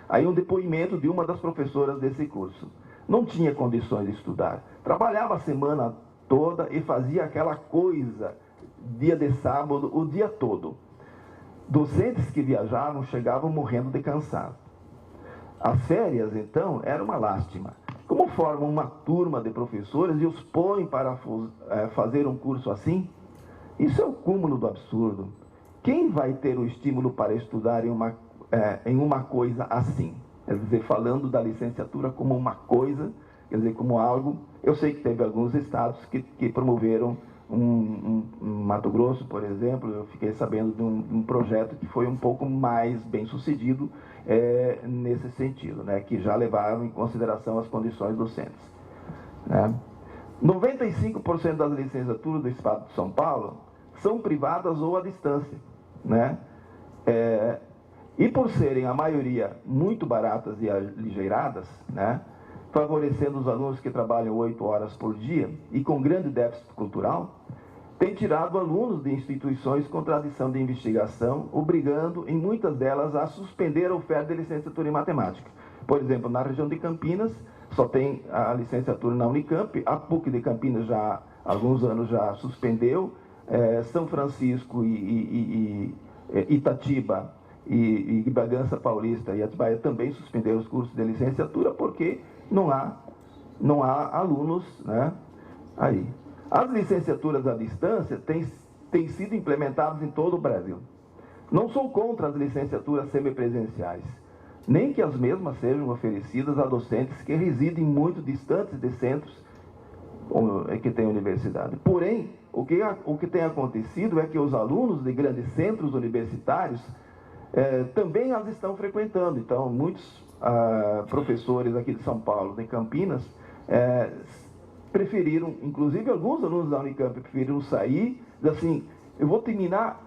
Aí um depoimento de uma das professoras desse curso. Não tinha condições de estudar, trabalhava a semana toda e fazia aquela coisa, dia de sábado, o dia todo. Docentes que viajavam chegavam morrendo de cansaço. As férias, então, era uma lástima. Como formam uma turma de professores e os põem para fazer um curso assim? Isso é o cúmulo do absurdo. Quem vai ter o estímulo para estudar em uma coisa assim? Quer dizer, falando da licenciatura como uma coisa, quer dizer, como algo... Eu sei que teve alguns estados que promoveram Mato Grosso, por exemplo, eu fiquei sabendo de um projeto que foi um pouco mais bem sucedido nesse sentido, né, que já levaram em consideração as condições docentes, né. 95% das licenciaturas do Estado de São Paulo são privadas ou à distância, né, e por serem a maioria muito baratas e aligeiradas, né, favorecendo os alunos que trabalham 8 horas por dia e com grande déficit cultural, tem tirado alunos de instituições com tradição de investigação, obrigando, em muitas delas, a suspender a oferta de licenciatura em matemática. Por exemplo, na região de Campinas, só tem a licenciatura na Unicamp, a PUC de Campinas já há alguns anos já suspendeu, São Francisco e Itatiba e Bragança Paulista e Atibaia também suspenderam os cursos de licenciatura porque não há alunos, né, aí. As licenciaturas à distância têm sido implementadas em todo o Brasil. Não sou contra as licenciaturas semipresenciais, nem que as mesmas sejam oferecidas a docentes que residem muito distantes de centros que têm universidade. Porém, o que tem acontecido é que os alunos de grandes centros universitários também as estão frequentando. Então, muitos professores aqui de São Paulo, de Campinas, preferiram, inclusive alguns alunos da Unicamp preferiram sair, assim, eu vou terminar,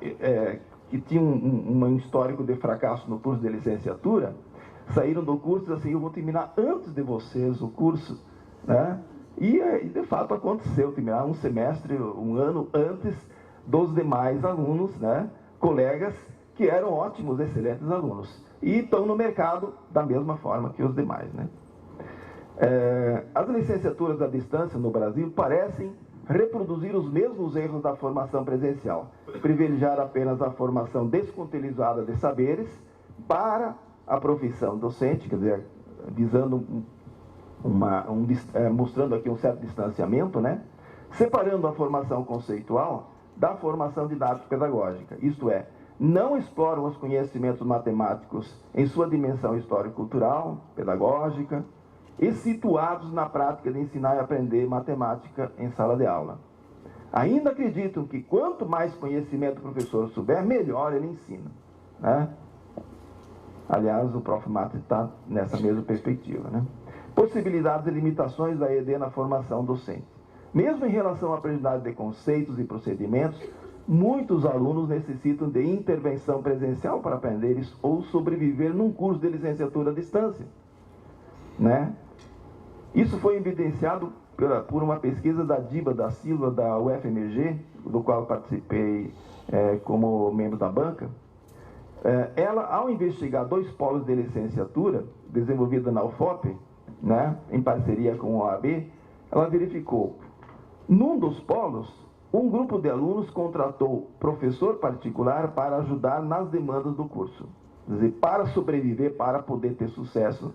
que tinha um histórico de fracasso no curso de licenciatura, saíram do curso assim, eu vou terminar antes de vocês o curso, né? E de fato aconteceu, terminar um semestre, um ano antes dos demais alunos, né? Colegas que eram ótimos, excelentes alunos, e estão no mercado da mesma forma que os demais, né? As licenciaturas à distância no Brasil parecem reproduzir os mesmos erros da formação presencial, privilegiar apenas a formação descontextualizada de saberes para a profissão docente, quer dizer, visando mostrando aqui um certo distanciamento, né? Separando a formação conceitual da formação didático-pedagógica, isto é, não exploram os conhecimentos matemáticos em sua dimensão histórico-cultural, pedagógica, e situados na prática de ensinar e aprender matemática em sala de aula. Ainda acreditam que quanto mais conhecimento o professor souber, melhor ele ensina, né? Aliás, o Prof. Mate está nessa mesma perspectiva, né? Possibilidades e limitações da EAD na formação docente. Mesmo em relação à aprendizagem de conceitos e procedimentos, muitos alunos necessitam de intervenção presencial para aprender ou sobreviver num curso de licenciatura à distância, né? Isso foi evidenciado por uma pesquisa da Diba da Silva, da UFMG, do qual participei como membro da banca. Ela, ao investigar 2 polos de licenciatura, desenvolvida na UFOP, né, em parceria com a OAB, ela verificou, num dos polos, um grupo de alunos contratou professor particular para ajudar nas demandas do curso. Quer dizer, para sobreviver, para poder ter sucesso,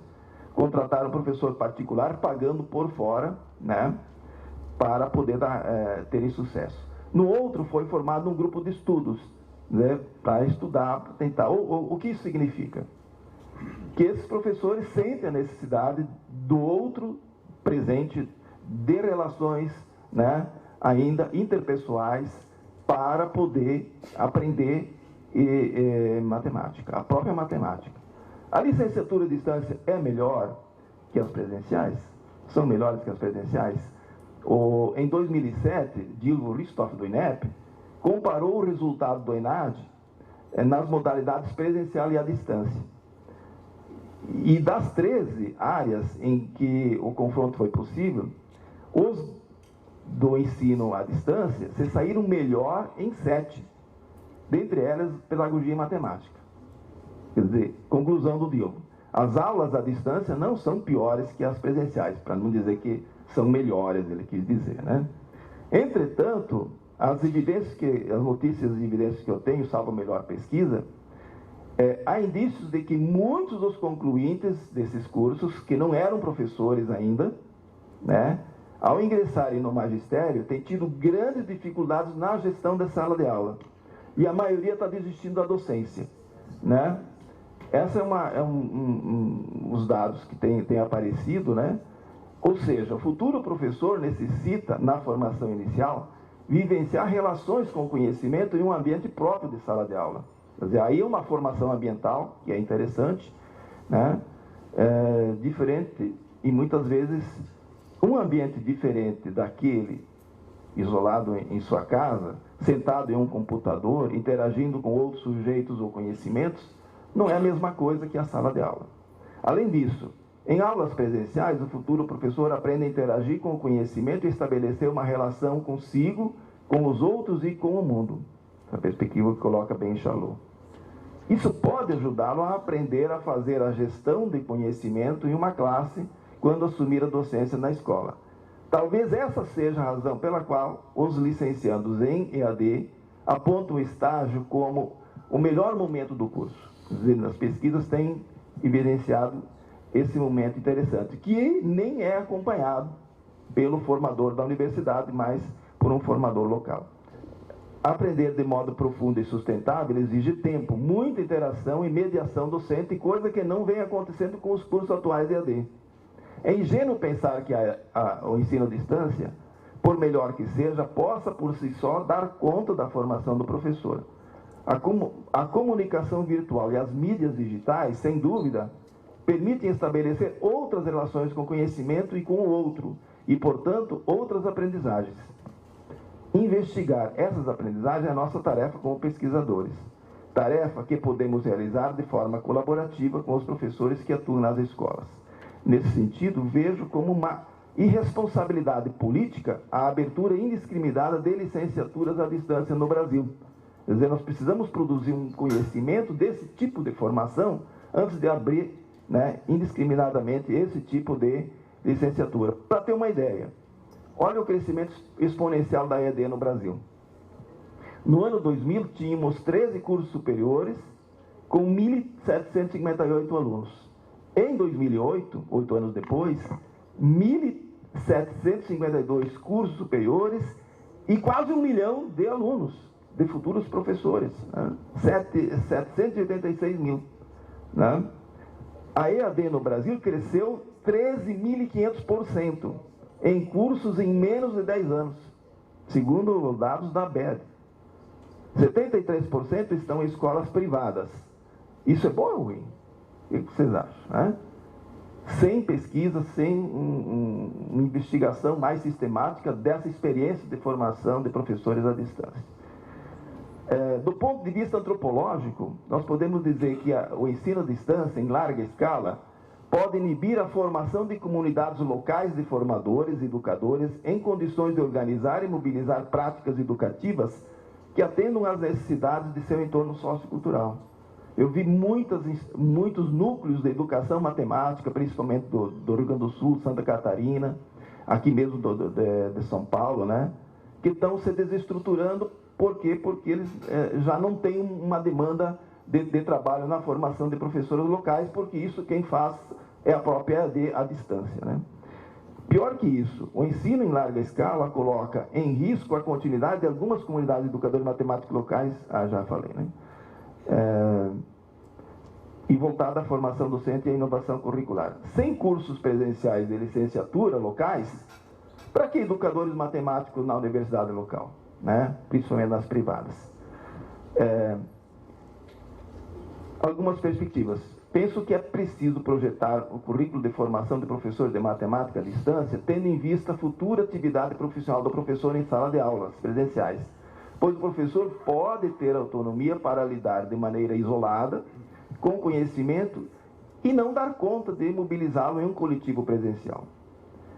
contrataram um professor particular pagando por fora, né, para poder terem sucesso. No outro foi formado um grupo de estudos, né, para estudar, para tentar. O que isso significa? Que esses professores sentem a necessidade do outro presente de relações, né, ainda interpessoais para poder aprender matemática, a própria matemática. A licenciatura à distância é melhor que as presenciais? São melhores que as presenciais? Em 2007, Dilvo Ristoff, do INEP, comparou o resultado do ENAD nas modalidades presencial e à distância. E das 13 áreas em que o confronto foi possível, os do ensino à distância se saíram melhor em 7, dentre elas pedagogia e matemática. Quer dizer, conclusão do Dilvo, as aulas à distância não são piores que as presenciais, para não dizer que são melhores, ele quis dizer, né? Entretanto, as notícias e evidências que eu tenho, salvo a melhor pesquisa, há indícios de que muitos dos concluintes desses cursos, que não eram professores ainda, né, ao ingressarem no magistério, têm tido grandes dificuldades na gestão da sala de aula. E a maioria está desistindo da docência, né? Essa os dados que têm aparecido, né? Ou seja, o futuro professor necessita, na formação inicial, vivenciar relações com o conhecimento em um ambiente próprio de sala de aula. Quer dizer, aí é uma formação ambiental, que é interessante, né? Diferente, e muitas vezes um ambiente diferente daquele isolado em sua casa, sentado em um computador, interagindo com outros sujeitos ou conhecimentos, não é a mesma coisa que a sala de aula. Além disso, em aulas presenciais, o futuro professor aprende a interagir com o conhecimento e estabelecer uma relação consigo, com os outros e com o mundo. Essa perspectiva que coloca bem Chalot. Isso pode ajudá-lo a aprender a fazer a gestão de conhecimento em uma classe quando assumir a docência na escola. Talvez essa seja a razão pela qual os licenciandos em EAD apontam o estágio como o melhor momento do curso. Quer dizer, as pesquisas têm evidenciado esse momento interessante, que nem é acompanhado pelo formador da universidade, mas por um formador local. Aprender de modo profundo e sustentável exige tempo, muita interação e mediação docente, coisa que não vem acontecendo com os cursos atuais de EAD. É ingênuo pensar que o ensino à distância, por melhor que seja, possa por si só dar conta da formação do professor. A comunicação virtual e as mídias digitais, sem dúvida, permitem estabelecer outras relações com o conhecimento e com o outro, e, portanto, outras aprendizagens. Investigar essas aprendizagens é a nossa tarefa como pesquisadores. Tarefa que podemos realizar de forma colaborativa com os professores que atuam nas escolas. Nesse sentido, vejo como uma irresponsabilidade política a abertura indiscriminada de licenciaturas à distância no Brasil. Quer dizer, nós precisamos produzir um conhecimento desse tipo de formação antes de abrir, né, indiscriminadamente esse tipo de licenciatura. Para ter uma ideia, olha o crescimento exponencial da EAD no Brasil. No ano 2000, tínhamos 13 cursos superiores com 1.758 alunos. Em 2008, 8 anos depois, 1.752 cursos superiores e quase 1 milhão de alunos, de futuros professores. Né? 786 mil. Né? A EAD no Brasil cresceu 13.500% em cursos em menos de 10 anos, segundo os dados da ABED. 73% estão em escolas privadas. Isso é bom ou ruim? O que vocês acham? Né? Sem pesquisa, sem uma investigação mais sistemática dessa experiência de formação de professores à distância. Do ponto de vista antropológico, nós podemos dizer que o ensino à distância, em larga escala, pode inibir a formação de comunidades locais de formadores e educadores em condições de organizar e mobilizar práticas educativas que atendam às necessidades de seu entorno sociocultural. Eu vi muitos núcleos de educação matemática, principalmente do Rio Grande do Sul, Santa Catarina, aqui mesmo de São Paulo, né, que estão se desestruturando. Por quê? Porque eles já não têm uma demanda de trabalho na formação de professores locais, porque isso quem faz é a própria EAD à distância. Né? Pior que isso, o ensino em larga escala coloca em risco a continuidade de algumas comunidades de educadores matemáticos locais, já falei, né? E voltada à formação docente e à inovação curricular. Sem cursos presenciais de licenciatura locais, para que educadores matemáticos na universidade local? Né? Principalmente nas privadas. Algumas perspectivas. Penso que é preciso projetar o currículo de formação de professores de matemática à distância, tendo em vista a futura atividade profissional do professor em sala de aulas presenciais, pois o professor pode ter autonomia para lidar de maneira isolada com o conhecimento e não dar conta de mobilizá-lo em um coletivo presencial.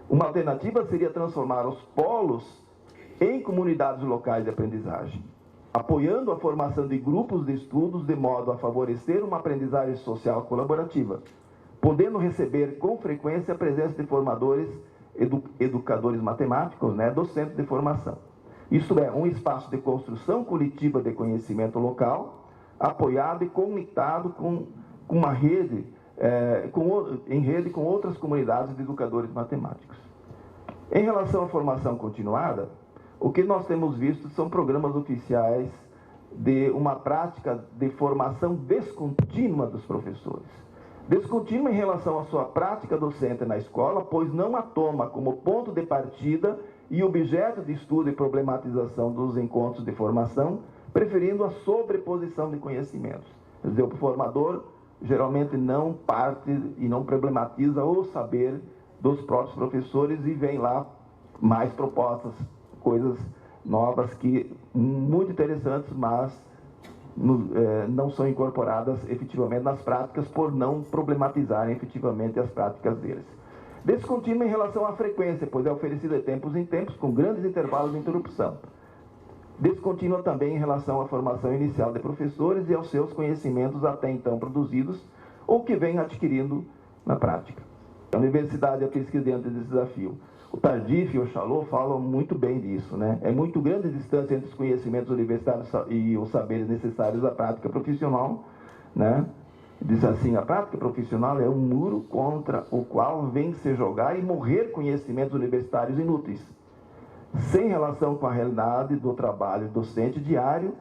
Uma alternativa seria transformar os polos em comunidades locais de aprendizagem, apoiando a formação de grupos de estudos de modo a favorecer uma aprendizagem social colaborativa, podendo receber com frequência a presença de formadores, educadores matemáticos, né, docentes de formação. Isto é, um espaço de construção coletiva de conhecimento local, apoiado e conectado com uma rede, em rede com outras comunidades de educadores matemáticos. Em relação à formação continuada, o que nós temos visto são programas oficiais de uma prática de formação descontínua dos professores. Descontínua em relação à sua prática docente na escola, pois não a toma como ponto de partida e objeto de estudo e problematização dos encontros de formação, preferindo a sobreposição de conhecimentos. Quer dizer, o formador geralmente não parte e não problematiza o saber dos próprios professores e vem lá mais propostas, coisas novas que muito interessantes, mas não são incorporadas efetivamente nas práticas por não problematizarem efetivamente as práticas deles. Descontínua em relação à frequência, pois é oferecida de tempos em tempos com grandes intervalos de interrupção. Descontínua também em relação à formação inicial de professores e aos seus conhecimentos até então produzidos ou que vem adquirindo na prática. A universidade e a pesquisa diante desse desafio. O Tardif e o Chalot falam muito bem disso, né? É muito grande a distância entre os conhecimentos universitários e os saberes necessários à prática profissional, né? Diz assim, a prática profissional é um muro contra o qual vem se jogar e morrer conhecimentos universitários inúteis. sem relação com a realidade do trabalho docente diário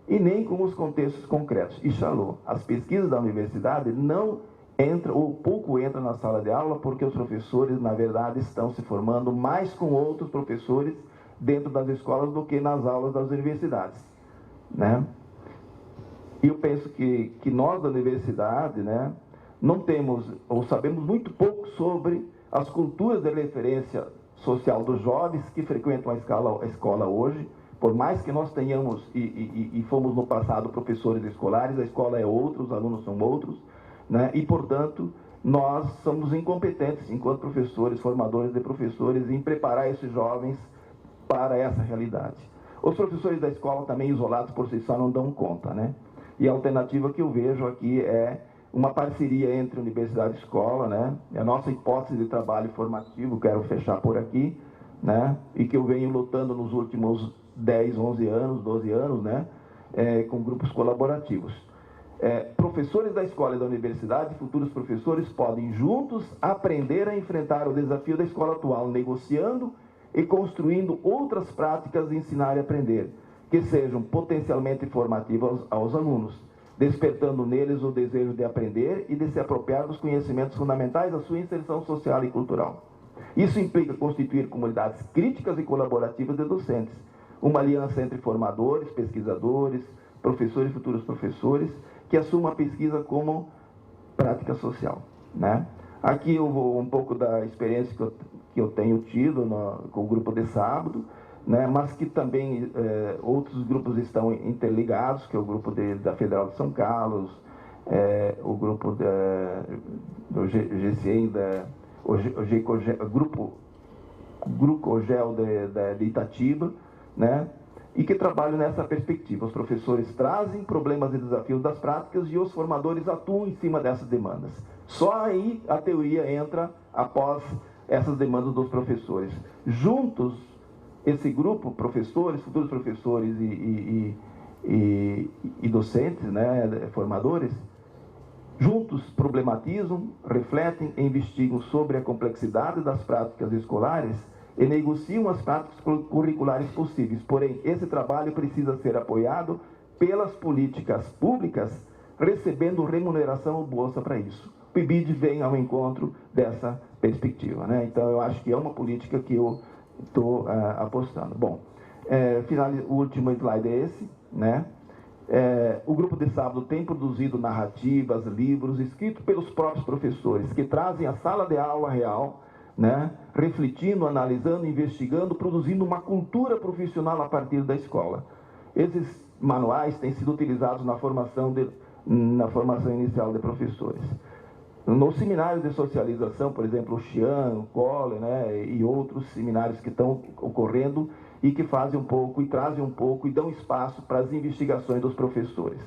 e nem com os contextos concretos. E Chalot, as pesquisas da universidade não entram, ou pouco entram na sala de aula, porque os professores, na verdade, estão se formando mais com outros professores dentro das escolas do que nas aulas das universidades, né? E eu penso que nós da universidade, né, não temos, ou sabemos muito pouco sobre as culturas de referência social dos jovens que frequentam a escola hoje. Por mais que nós tenhamos e fomos no passado professores escolares, a escola é outra, os alunos são outros, né? E, portanto, nós somos incompetentes, enquanto professores, formadores de professores, em preparar esses jovens para essa realidade. Os professores da escola também isolados por si só não dão conta, né? E a alternativa que eu vejo aqui é uma parceria entre universidade e escola, né? É a nossa hipótese de trabalho formativo, quero fechar por aqui, né? E que eu venho lutando nos últimos 10, 11 anos, 12 anos, né? Com grupos colaborativos. Professores da escola e da universidade, futuros professores, podem juntos aprender a enfrentar o desafio da escola atual, negociando e construindo outras práticas de ensinar e aprender, que sejam potencialmente formativas aos alunos, despertando neles o desejo de aprender e de se apropriar dos conhecimentos fundamentais da sua inserção social e cultural. Isso implica constituir comunidades críticas e colaborativas de docentes, uma aliança entre formadores, pesquisadores, professores e futuros professores, que assumam a pesquisa como prática social, né? Aqui eu vou um pouco da experiência que eu tenho tido com o grupo de sábado, né, mas que também outros grupos estão interligados, que é o grupo da Federal de São Carlos, o grupo do GCI, o grupo Glucogel de Itatiba, né, e que trabalham nessa perspectiva. Os professores trazem problemas e desafios das práticas e os formadores atuam em cima dessas demandas. Só aí a teoria entra após essas demandas dos professores. Juntos, esse grupo, professores, futuros professores e docentes, né, formadores, juntos problematizam, refletem e investigam sobre a complexidade das práticas escolares e negociam as práticas curriculares possíveis. Porém, esse trabalho precisa ser apoiado pelas políticas públicas, recebendo remuneração ou bolsa para isso. O PIBID vem ao encontro dessa perspectiva, né? Então, eu acho que é uma política que eu estou apostando. Bom, o último slide é esse, né? O grupo de sábado tem produzido narrativas, livros escritos pelos próprios professores, que trazem a sala de aula real, né? Refletindo, analisando, investigando, produzindo uma cultura profissional a partir da escola. Esses manuais têm sido utilizados na formação inicial de professores. Nos seminários de socialização, por exemplo, o Xian, o Kohler, né, e outros seminários que estão ocorrendo e que fazem um pouco, e trazem um pouco, e dão espaço para as investigações dos professores,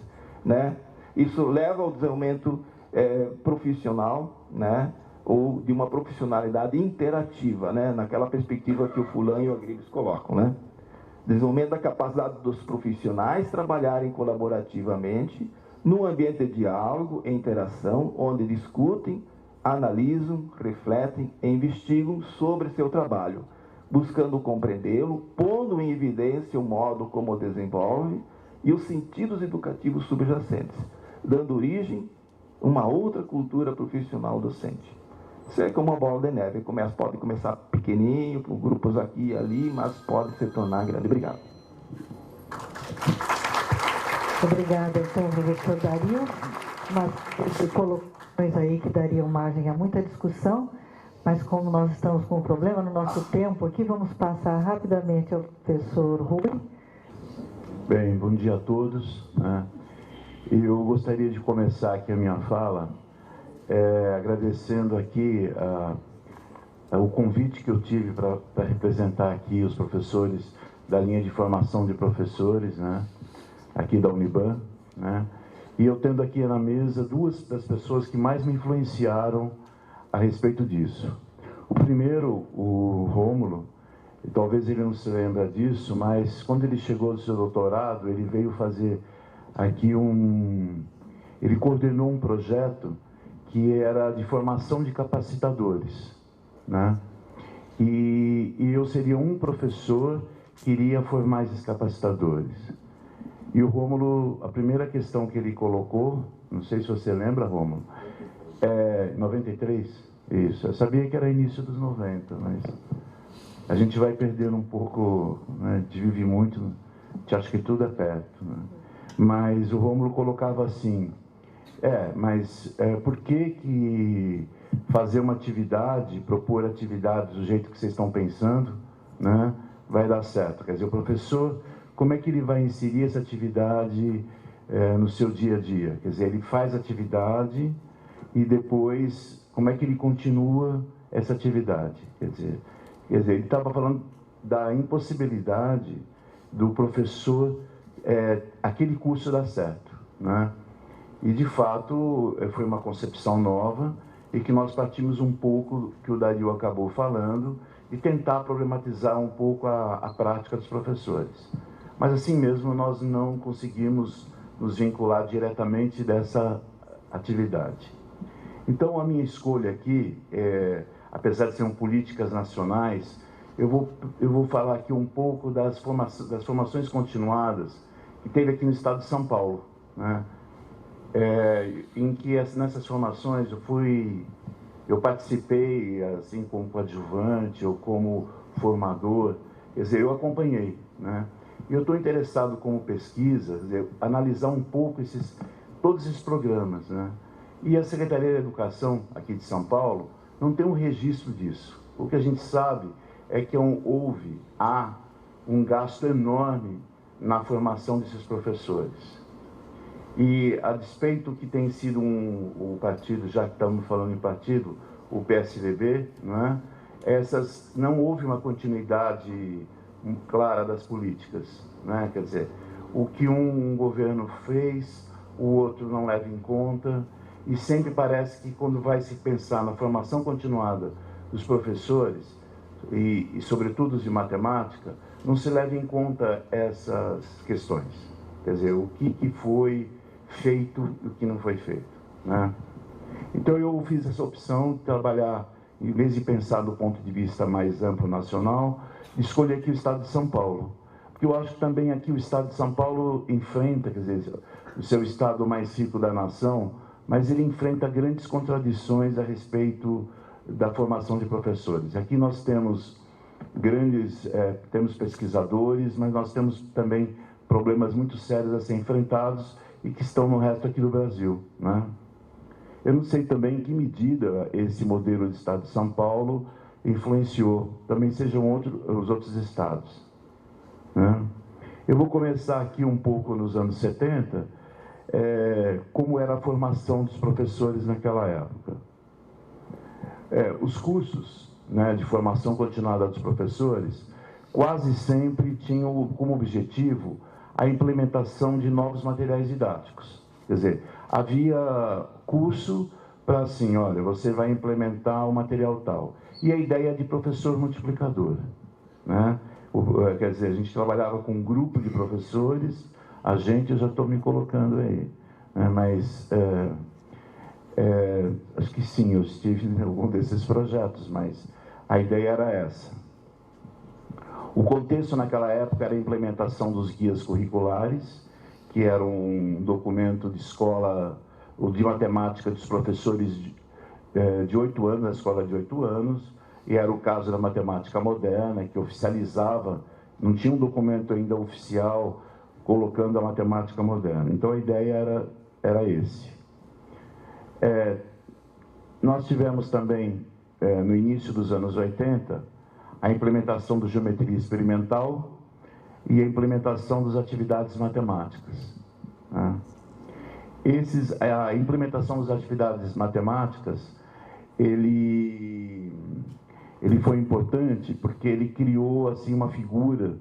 né? Isso leva ao desenvolvimento profissional, né, ou de uma profissionalidade interativa, né, naquela perspectiva que o Fulan e o Agriles colocam, né? Desenvolvimento da capacidade dos profissionais trabalharem colaborativamente num ambiente de diálogo e interação, onde discutem, analisam, refletem e investigam sobre seu trabalho, buscando compreendê-lo, pondo em evidência o modo como o desenvolve e os sentidos educativos subjacentes, dando origem a uma outra cultura profissional docente. Isso é como uma bola de neve, pode começar pequenininho, com grupos aqui e ali, mas pode se tornar grande. Obrigado. Obrigada, então, professor Dario. Umas colocações aí que dariam margem a muita discussão, mas como nós estamos com um problema no nosso tempo aqui, vamos passar rapidamente ao professor Rui. Bem, bom dia a todos, né? Eu gostaria de começar aqui a minha fala agradecendo aqui o convite que eu tive para representar aqui os professores da linha de formação de professores, né, aqui da Uniban, né, e eu tendo aqui na mesa duas das pessoas que mais me influenciaram a respeito disso. O primeiro, o Rômulo, talvez ele não se lembre disso, mas quando ele chegou do seu doutorado, ele veio fazer aqui ele coordenou um projeto que era de formação de capacitadores, né? e eu seria um professor que iria formar esses capacitadores. E o Rômulo, a primeira questão que ele colocou, não sei se você lembra, Rômulo, 93? Isso, eu sabia que era início dos 90, mas a gente vai perdendo um pouco, né? A gente vive muito, a gente acha que tudo é perto, né? Mas o Rômulo colocava assim, por que fazer uma atividade, propor atividades do jeito que vocês estão pensando, né, vai dar certo? Quer dizer, o professor, como é que ele vai inserir essa atividade no seu dia a dia? Quer dizer, ele faz atividade e depois, como é que ele continua essa atividade? Quer dizer ele estava falando da impossibilidade do professor, aquele curso dar certo, né? E, de fato, foi uma concepção nova e que nós partimos um pouco, que o Dario acabou falando, e tentar problematizar um pouco a prática dos professores. Mas, assim mesmo, nós não conseguimos nos vincular diretamente dessa atividade. Então, a minha escolha aqui, apesar de serem políticas nacionais, eu vou falar aqui um pouco das formações continuadas que teve aqui no estado de São Paulo, né? Em que nessas formações eu participei assim como coadjuvante ou como formador, quer dizer, eu acompanhei, né? E eu estou interessado como pesquisa, quer dizer, analisar um pouco todos esses programas, né? E a Secretaria da Educação aqui de São Paulo não tem um registro disso. O que a gente sabe é que há um gasto enorme na formação desses professores. E a despeito que tem sido o partido, já que estamos falando em partido, o PSDB, não é? Não houve uma continuidade clara das políticas, né? Quer dizer, o que um governo fez, o outro não leva em conta, e sempre parece que quando vai se pensar na formação continuada dos professores, e sobretudo os de matemática, não se leva em conta essas questões. Quer dizer, o que foi feito e o que não foi feito, né? Então eu fiz essa opção de trabalhar, em vez de pensar do ponto de vista mais amplo nacional, escolhi aqui o estado de São Paulo, porque eu acho que também aqui o estado de São Paulo enfrenta, quer dizer, o seu estado mais rico da nação, mas ele enfrenta grandes contradições a respeito da formação de professores. Aqui nós temos temos pesquisadores, mas nós temos também problemas muito sérios a ser enfrentados e que estão no resto aqui do Brasil, né? Eu não sei também em que medida esse modelo de Estado de São Paulo influenciou, também sejam os outros estados, né? Eu vou começar aqui um pouco nos anos 70, como era a formação dos professores naquela época. Os cursos, né, de formação continuada dos professores quase sempre tinham como objetivo a implementação de novos materiais didáticos. Quer dizer, havia curso para assim, olha, você vai implementar o material tal. E a ideia de professor multiplicador, né? Quer dizer, a gente trabalhava com um grupo de professores, eu já estou me colocando aí, né? Mas acho que sim, eu estive em algum desses projetos, mas a ideia era essa. O contexto naquela época era a implementação dos guias curriculares, que era um documento de escola, ou de matemática dos professores de 8 anos, da escola de 8 anos, e era o caso da matemática moderna, que oficializava, não tinha um documento ainda oficial colocando a matemática moderna. Então a ideia era esse. Nós tivemos também, no início dos anos 80, a implementação do geometria experimental e a implementação das atividades matemáticas, né? A implementação das atividades matemáticas, ele foi importante porque ele criou assim uma figura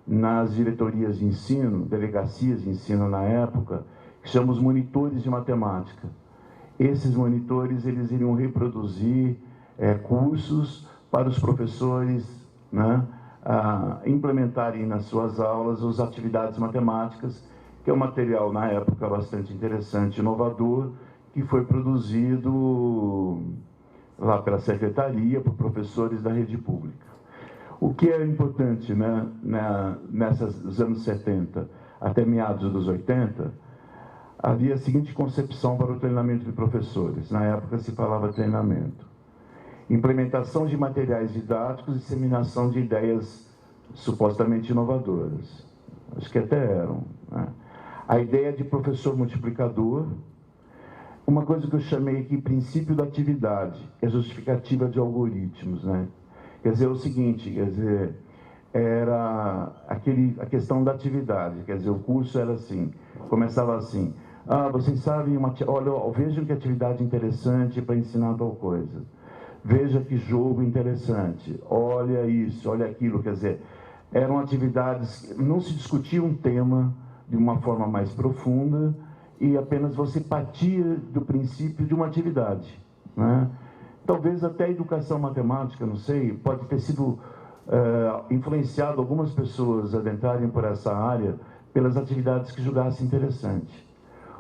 nas diretorias de ensino, delegacias de ensino na época, que chamamos monitores de matemática. Esses monitores, eles iriam reproduzir cursos para os professores, né, implementarem nas suas aulas as atividades matemáticas, que é um material, na época, bastante interessante, inovador, que foi produzido lá pela secretaria, por professores da rede pública. O que é importante, né, nesses anos 70 até meados dos 80, havia a seguinte concepção para o treinamento de professores. Na época se falava treinamento: implementação de materiais didáticos e disseminação de ideias supostamente inovadoras. Acho que até eram, né? A ideia de professor multiplicador, uma coisa que eu chamei aqui princípio da atividade, que é justificativa de algoritmos, né? Quer dizer, o seguinte, quer dizer, era a questão da atividade, quer dizer, o curso era assim, começava assim: vocês sabem, olha, vejam que atividade interessante para ensinar tal coisa, veja que jogo interessante, olha isso, olha aquilo, quer dizer, eram atividades, não se discutia um tema de uma forma mais profunda e apenas você partia do princípio de uma atividade, né? Talvez até a educação matemática, não sei, pode ter sido influenciado algumas pessoas a adentrarem por essa área pelas atividades que julgassem interessante.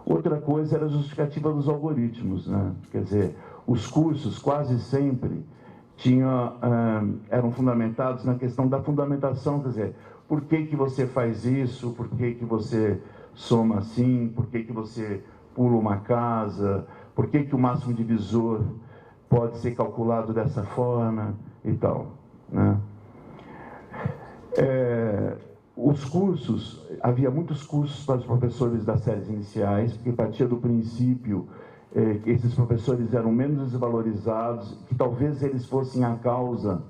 Outra coisa era a justificativa dos algoritmos, né? Quer dizer, os cursos quase sempre eram fundamentados na questão da fundamentação, quer dizer, por que você faz isso, por que você soma assim, por que você pula uma casa, por que o máximo divisor pode ser calculado dessa forma e tal, né? Os cursos, havia muitos cursos para os professores das séries iniciais, porque partia do princípio que esses professores eram menos desvalorizados, que talvez eles fossem a causa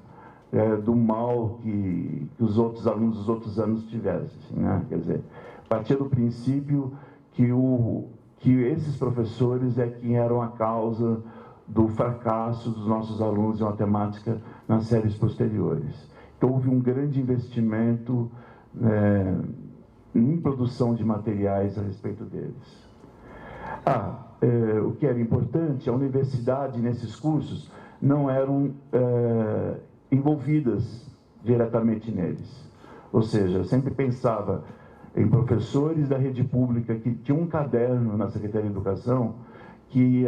do mal que os outros alunos dos outros anos tivessem, né? Quer dizer, partia do princípio que esses professores é quem eram a causa do fracasso dos nossos alunos de matemática nas séries posteriores. Então, houve um grande investimento em produção de materiais a respeito deles. O que era importante, a universidade, nesses cursos, não eram envolvidas diretamente neles. Ou seja, eu sempre pensava em professores da rede pública que tinham um caderno na Secretaria de Educação, que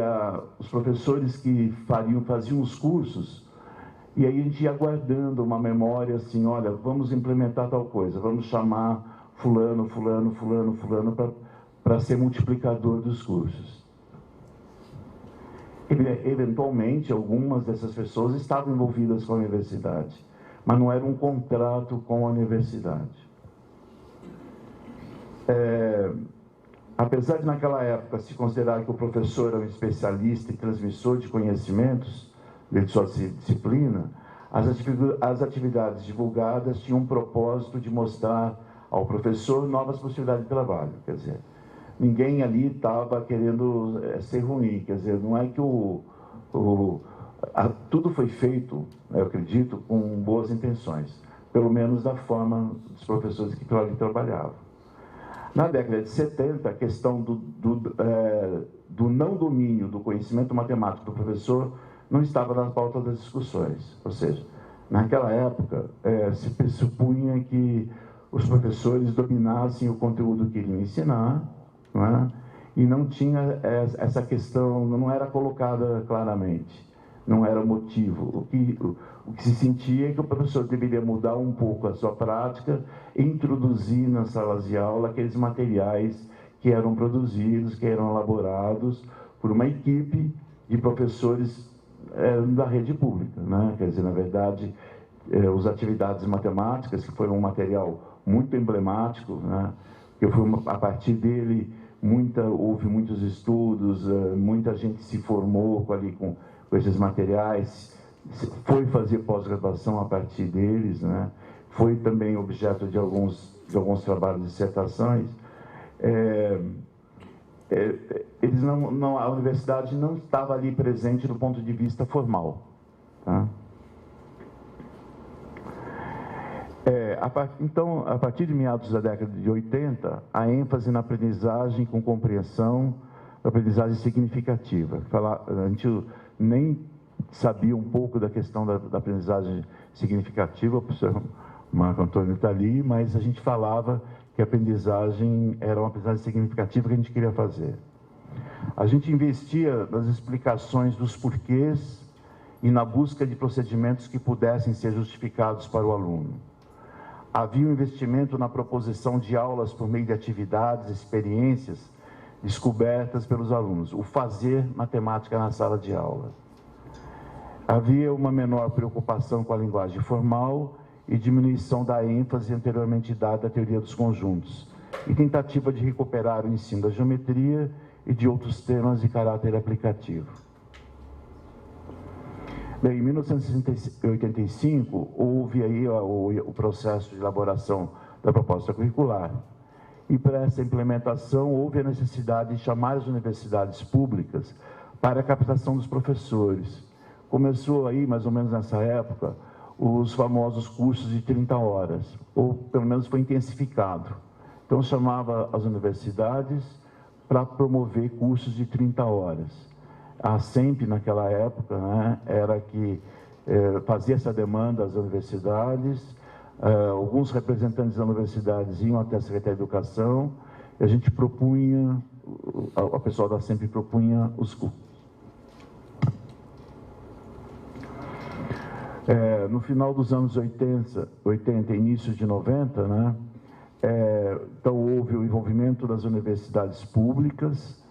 os professores que faziam os cursos, e aí a gente ia guardando uma memória assim: olha, vamos implementar tal coisa, vamos chamar fulano, fulano, fulano, fulano para ser multiplicador dos cursos. Eventualmente, algumas dessas pessoas estavam envolvidas com a universidade, mas não era um contrato com a universidade. Apesar de naquela época se considerar que o professor era um especialista e transmissor de conhecimentos dentro de sua disciplina, as atividades divulgadas tinham um propósito de mostrar ao professor novas possibilidades de trabalho. Quer dizer, ninguém ali estava querendo ser ruim, quer dizer, não é que tudo foi feito, eu acredito, com boas intenções, pelo menos da forma dos professores que ali trabalhavam. Na década de 70, a questão do não domínio do conhecimento matemático do professor não estava na pauta das discussões. Ou seja, naquela época, se pressupunha que os professores dominassem o conteúdo que iriam ensinar, não é? E não tinha essa questão, não era colocada claramente, não era motivo. O que se sentia é que o professor deveria mudar um pouco a sua prática e introduzir nas salas de aula aqueles materiais que eram produzidos, que eram elaborados por uma equipe de professores da rede pública, né? Quer dizer, na verdade, as atividades matemáticas, que foram um material muito emblemático, né? Que a partir dele houve muitos estudos, muita gente se formou com esses materiais, foi fazer pós-graduação a partir deles, né? Foi também objeto de alguns trabalhos de dissertações. A universidade não estava ali presente do ponto de vista formal, tá? Então, a partir de meados da década de 80, a ênfase na aprendizagem com compreensão, aprendizagem significativa. A gente nem sabia um pouco da questão da aprendizagem significativa, o professor Marco Antônio está ali, mas a gente falava que a aprendizagem era uma aprendizagem significativa que a gente queria fazer. A gente investia nas explicações dos porquês e na busca de procedimentos que pudessem ser justificados para o aluno. Havia um investimento na proposição de aulas por meio de atividades, experiências descobertas pelos alunos, o fazer matemática na sala de aula. Havia uma menor preocupação com a linguagem formal e diminuição da ênfase anteriormente dada à teoria dos conjuntos, e tentativa de recuperar o ensino da geometria e de outros temas de caráter aplicativo. Bem, em 1985, houve aí o processo de elaboração da proposta curricular. E para essa implementação, houve a necessidade de chamar as universidades públicas para a captação dos professores. Começou aí, mais ou menos nessa época, os famosos cursos de 30 horas, ou pelo menos foi intensificado. Então, chamava as universidades para promover cursos de 30 horas. A SEMP, naquela época, né, era que fazia essa demanda às universidades. Alguns representantes das universidades iam até a Secretaria de Educação, e a gente propunha, a pessoal da SEMP propunha os cursos. No final dos anos 80 e início de 90, né, então houve o envolvimento das universidades públicas.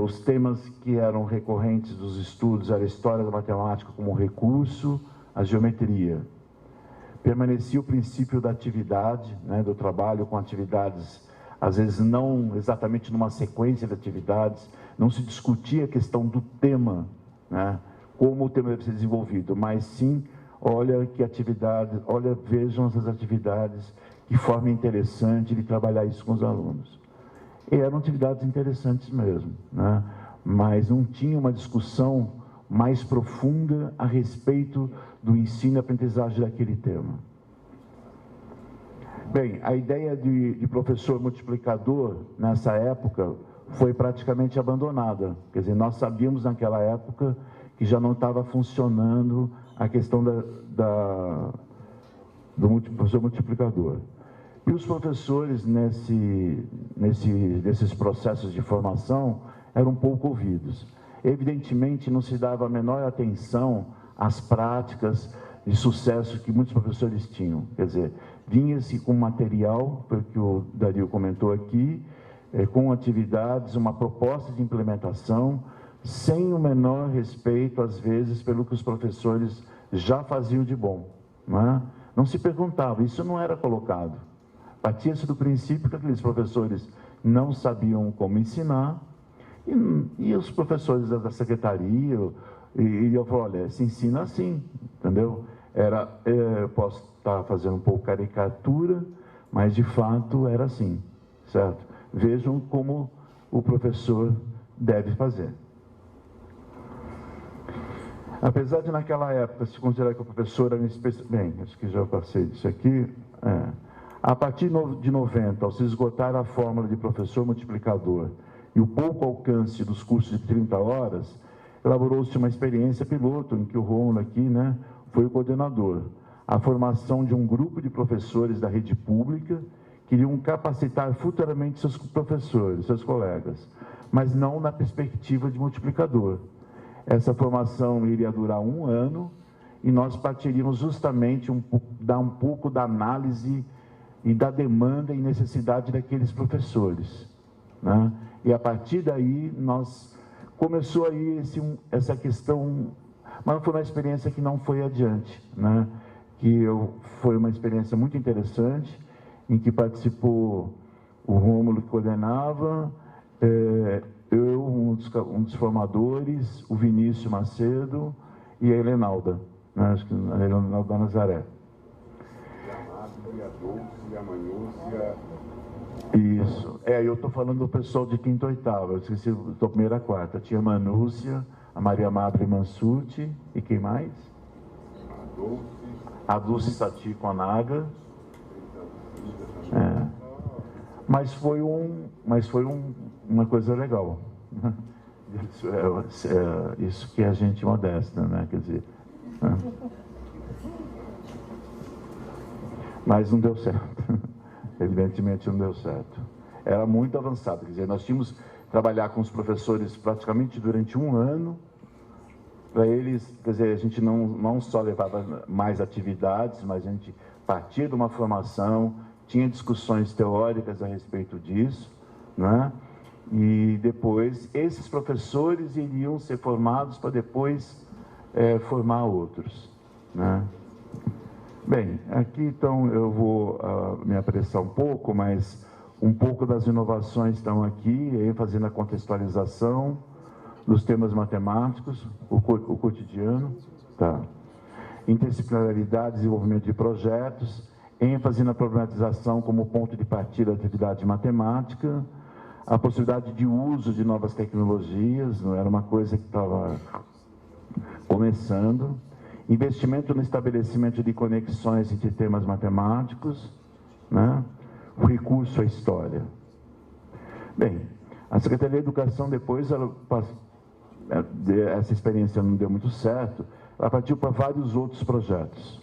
Os temas que eram recorrentes dos estudos eram a história da matemática como recurso, a geometria. Permanecia o princípio da atividade, né, do trabalho com atividades, às vezes não exatamente numa sequência de atividades, não se discutia a questão do tema, né, como o tema deve ser desenvolvido, mas sim, olha que atividade, olha, vejam essas atividades, que forma interessante de trabalhar isso com os alunos. E eram atividades interessantes mesmo, né, mas não tinha uma discussão mais profunda a respeito do ensino e aprendizagem daquele tema. Bem, a ideia de professor multiplicador, nessa época, foi praticamente abandonada. Quer dizer, nós sabíamos naquela época que já não estava funcionando a questão do professor multiplicador. E os professores, nesses processos de formação, eram pouco ouvidos. Evidentemente, não se dava a menor atenção às práticas de sucesso que muitos professores tinham. Quer dizer, vinha-se com material, que o Dario comentou aqui, com atividades, uma proposta de implementação, sem o menor respeito, às vezes, pelo que os professores já faziam de bom. Não se perguntava, isso não era colocado. Partia-se do princípio que aqueles professores não sabiam como ensinar, e os professores da secretaria iriam falar, olha, se ensina assim, entendeu? Eu posso estar fazendo um pouco caricatura, mas de fato era assim, certo? Vejam como o professor deve fazer. Apesar de naquela época se considerar que o professor era bem, acho que já passei disso aqui. A partir de 90, ao se esgotar a fórmula de professor multiplicador e o pouco alcance dos cursos de 30 horas, elaborou-se uma experiência piloto, em que o Rômulo aqui, né, foi o coordenador. A formação de um grupo de professores da rede pública que iriam capacitar futuramente seus professores, seus colegas, mas não na perspectiva de multiplicador. Essa formação iria durar 1 ano e nós partiríamos justamente dar um pouco da análise e da demanda e necessidade daqueles professores, né? E a partir daí começou aí essa questão, mas foi uma experiência que não foi adiante, né? Foi uma experiência muito interessante, em que participou o Rômulo, que coordenava, eu, um dos formadores, o Vinícius Macedo e a Helenalda, né? Acho que a Helenalda da Nazaré. Isso. Eu estou falando do pessoal de 5ª e 8ª, eu esqueci da 1ª a 4ª. Tinha a Manúcia, a Maria Madre Mansuti, e quem mais? A Dulce Sati com a Naga. Mas foi uma coisa legal. Isso que é a gente modesta, né? Quer dizer... Mas não deu certo. Evidentemente não deu certo. Era muito avançado. Quer dizer, nós tínhamos que trabalhar com os professores praticamente durante 1 ano, para eles, quer dizer, a gente não só levava mais atividades, mas a gente partia de uma formação, tinha discussões teóricas a respeito disso, né? E depois esses professores iriam ser formados para depois formar outros, né? Bem, aqui então eu vou me apressar um pouco, mas um pouco das inovações estão aqui, ênfase na contextualização dos temas matemáticos, o cotidiano, tá? Interdisciplinaridade, desenvolvimento de projetos, ênfase na problematização como ponto de partida da atividade matemática, a possibilidade de uso de novas tecnologias, não era uma coisa que estava começando, investimento no estabelecimento de conexões entre temas matemáticos, né? O recurso à história. Bem, a Secretaria de Educação depois, essa experiência não deu muito certo, ela partiu para vários outros projetos.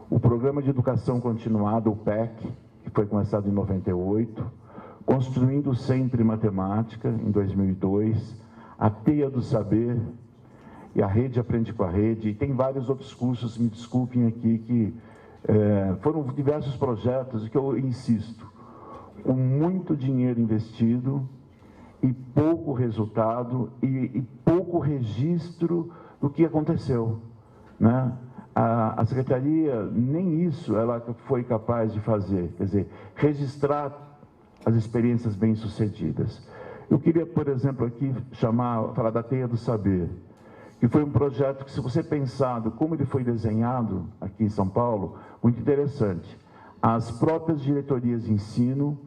O Programa de Educação Continuada, o PEC, que foi começado em 98, Construindo Sempre Matemática, em 2002, a Teia do Saber e a Rede Aprende com a Rede, e tem vários outros cursos, me desculpem aqui, que foram diversos projetos que eu insisto, com muito dinheiro investido e pouco resultado e pouco registro do que aconteceu, né? A Secretaria, nem isso ela foi capaz de fazer, quer dizer, registrar as experiências bem-sucedidas. Eu queria, por exemplo, aqui falar da Teia do Saber, que foi um projeto que, se você pensar como ele foi desenhado aqui em São Paulo, muito interessante. As próprias diretorias de ensino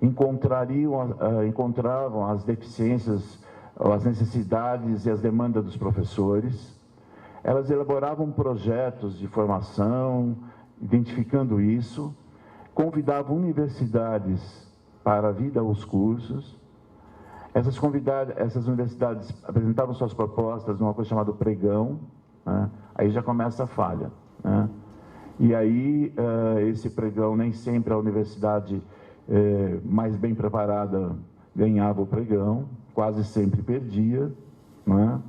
encontravam as deficiências, as necessidades e as demandas dos professores. Elas elaboravam projetos de formação, identificando isso, convidavam universidades para vir aos cursos. Essas universidades apresentavam suas propostas numa coisa chamada pregão, né? Aí já começa a falha, né? E aí, esse pregão, nem sempre a universidade mais bem preparada ganhava o pregão, quase sempre perdia, né?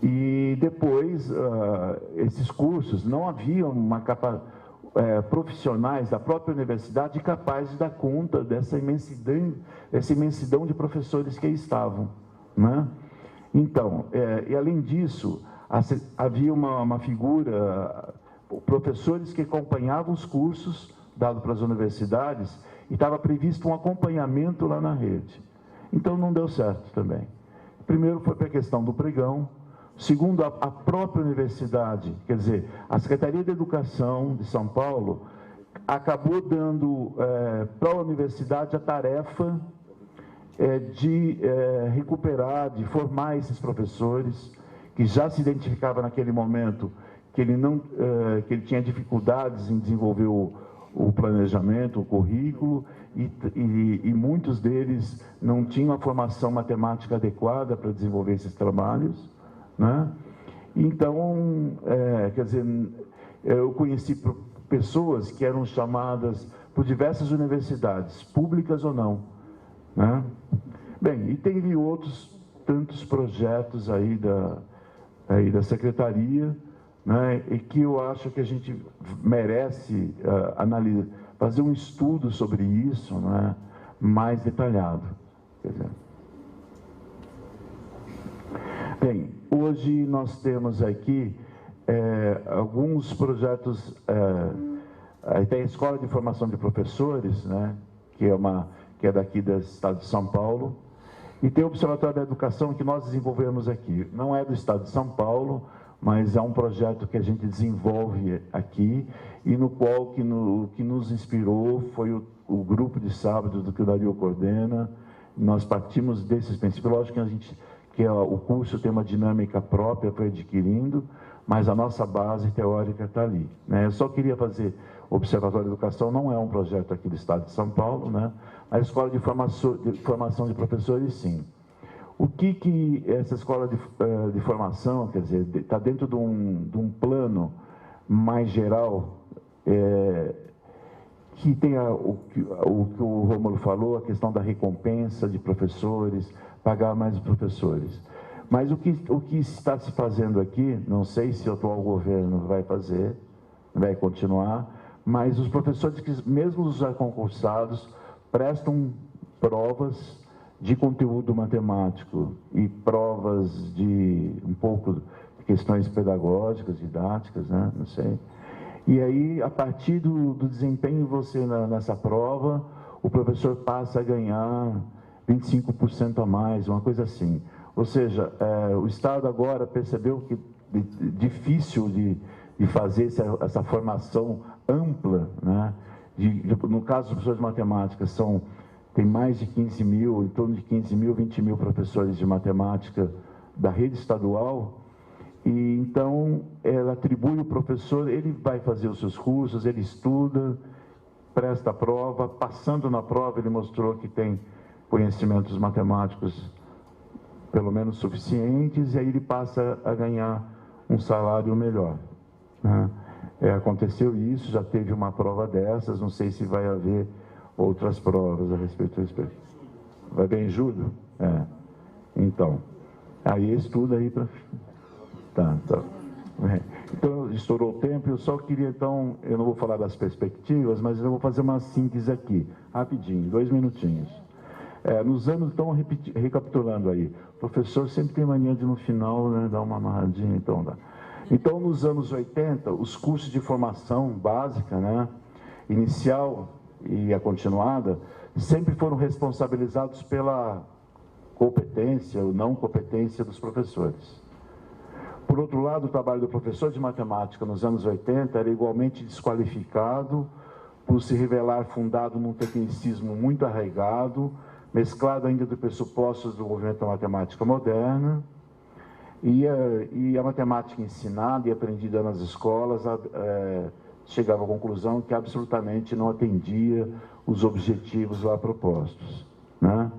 E depois, esses cursos, não haviam profissionais da própria universidade capazes de dar conta dessa imensidão de professores que aí estavam, né? Então, e além disso, havia uma figura, professores que acompanhavam os cursos dados para as universidades, e estava previsto um acompanhamento lá na rede. Então, não deu certo também. Primeiro foi para a questão do pregão. Segundo, a própria universidade, quer dizer, a Secretaria de Educação de São Paulo acabou dando para a universidade a tarefa de recuperar, de formar esses professores, que já se identificava naquele momento que ele tinha dificuldades em desenvolver o planejamento, o currículo, e muitos deles não tinham a formação matemática adequada para desenvolver esses trabalhos, né? Então, quer dizer, eu conheci pessoas que eram chamadas por diversas universidades, públicas ou não, né? Bem, e teve outros tantos projetos aí da Secretaria, né, e que eu acho que a gente merece analisar, fazer um estudo sobre isso, né, mais detalhado. Quer dizer. Bem, hoje nós temos aqui alguns projetos, tem a Escola de Formação de Professores, né, que é daqui do estado de São Paulo, e tem o Observatório da Educação que nós desenvolvemos aqui. Não é do estado de São Paulo, mas é um projeto que a gente desenvolve aqui, e no qual que nos inspirou foi o grupo de sábado do que o Dario coordena. Nós partimos desses princípios. Lógico que o curso tem uma dinâmica própria para adquirindo, mas a nossa base teórica está ali, né? Eu só queria fazer, o Observatório de Educação não é um projeto aqui do estado de São Paulo, né? A Escola de Formação de Professores, sim. O que essa escola de formação, quer dizer, está dentro de um plano mais geral, que tem o que o Rômulo falou, a questão da recompensa de professores, pagar mais os professores. Mas o que está se fazendo aqui, não sei se o atual governo vai fazer, vai continuar, mas os professores, que mesmo os já concursados, prestam provas de conteúdo matemático e provas de um pouco de questões pedagógicas, didáticas, né? Não sei. E aí, a partir do desempenho você nessa prova, o professor passa a ganhar 25% a mais, uma coisa assim. Ou seja, o Estado agora percebeu que é difícil de fazer essa formação ampla, né? No caso dos professores de matemática, tem mais de 15 mil, em torno de 15 mil, 20 mil professores de matemática da rede estadual, e então ela atribui o professor, ele vai fazer os seus cursos, ele estuda, presta a prova, passando na prova ele mostrou que tem conhecimentos matemáticos pelo menos suficientes, e aí ele passa a ganhar um salário melhor, né? Aconteceu isso, já teve uma prova dessas, não sei se vai haver outras provas a respeito disso. Vai bem em julho? Então, aí estuda aí para... Tá. Então, estourou o tempo, eu só queria, então, eu não vou falar das perspectivas, mas eu vou fazer uma síntese aqui, rapidinho, 2 minutinhos. Nos anos, então, recapitulando aí, o professor sempre tem mania de, no final, né, dar uma amarradinha, então dá. Então, nos anos 80, os cursos de formação básica, né, inicial e a continuada, sempre foram responsabilizados pela competência ou não competência dos professores. Por outro lado, o trabalho do professor de matemática nos anos 80 era igualmente desqualificado por se revelar fundado num tecnicismo muito arraigado, mesclado ainda de pressupostos do movimento da matemática moderna, e a matemática ensinada e aprendida nas escolas chegava à conclusão que absolutamente não atendia os objetivos lá propostos, né?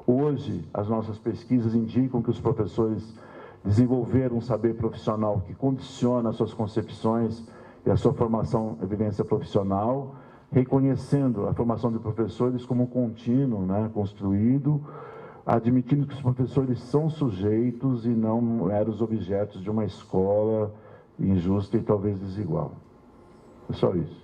Hoje, as nossas pesquisas indicam que os professores desenvolveram um saber profissional que condiciona as suas concepções e a sua formação e vivência profissional, reconhecendo a formação de professores como um contínuo, né, construído, admitindo que os professores são sujeitos e não meros objetos de uma escola injusta e talvez desigual. É só isso.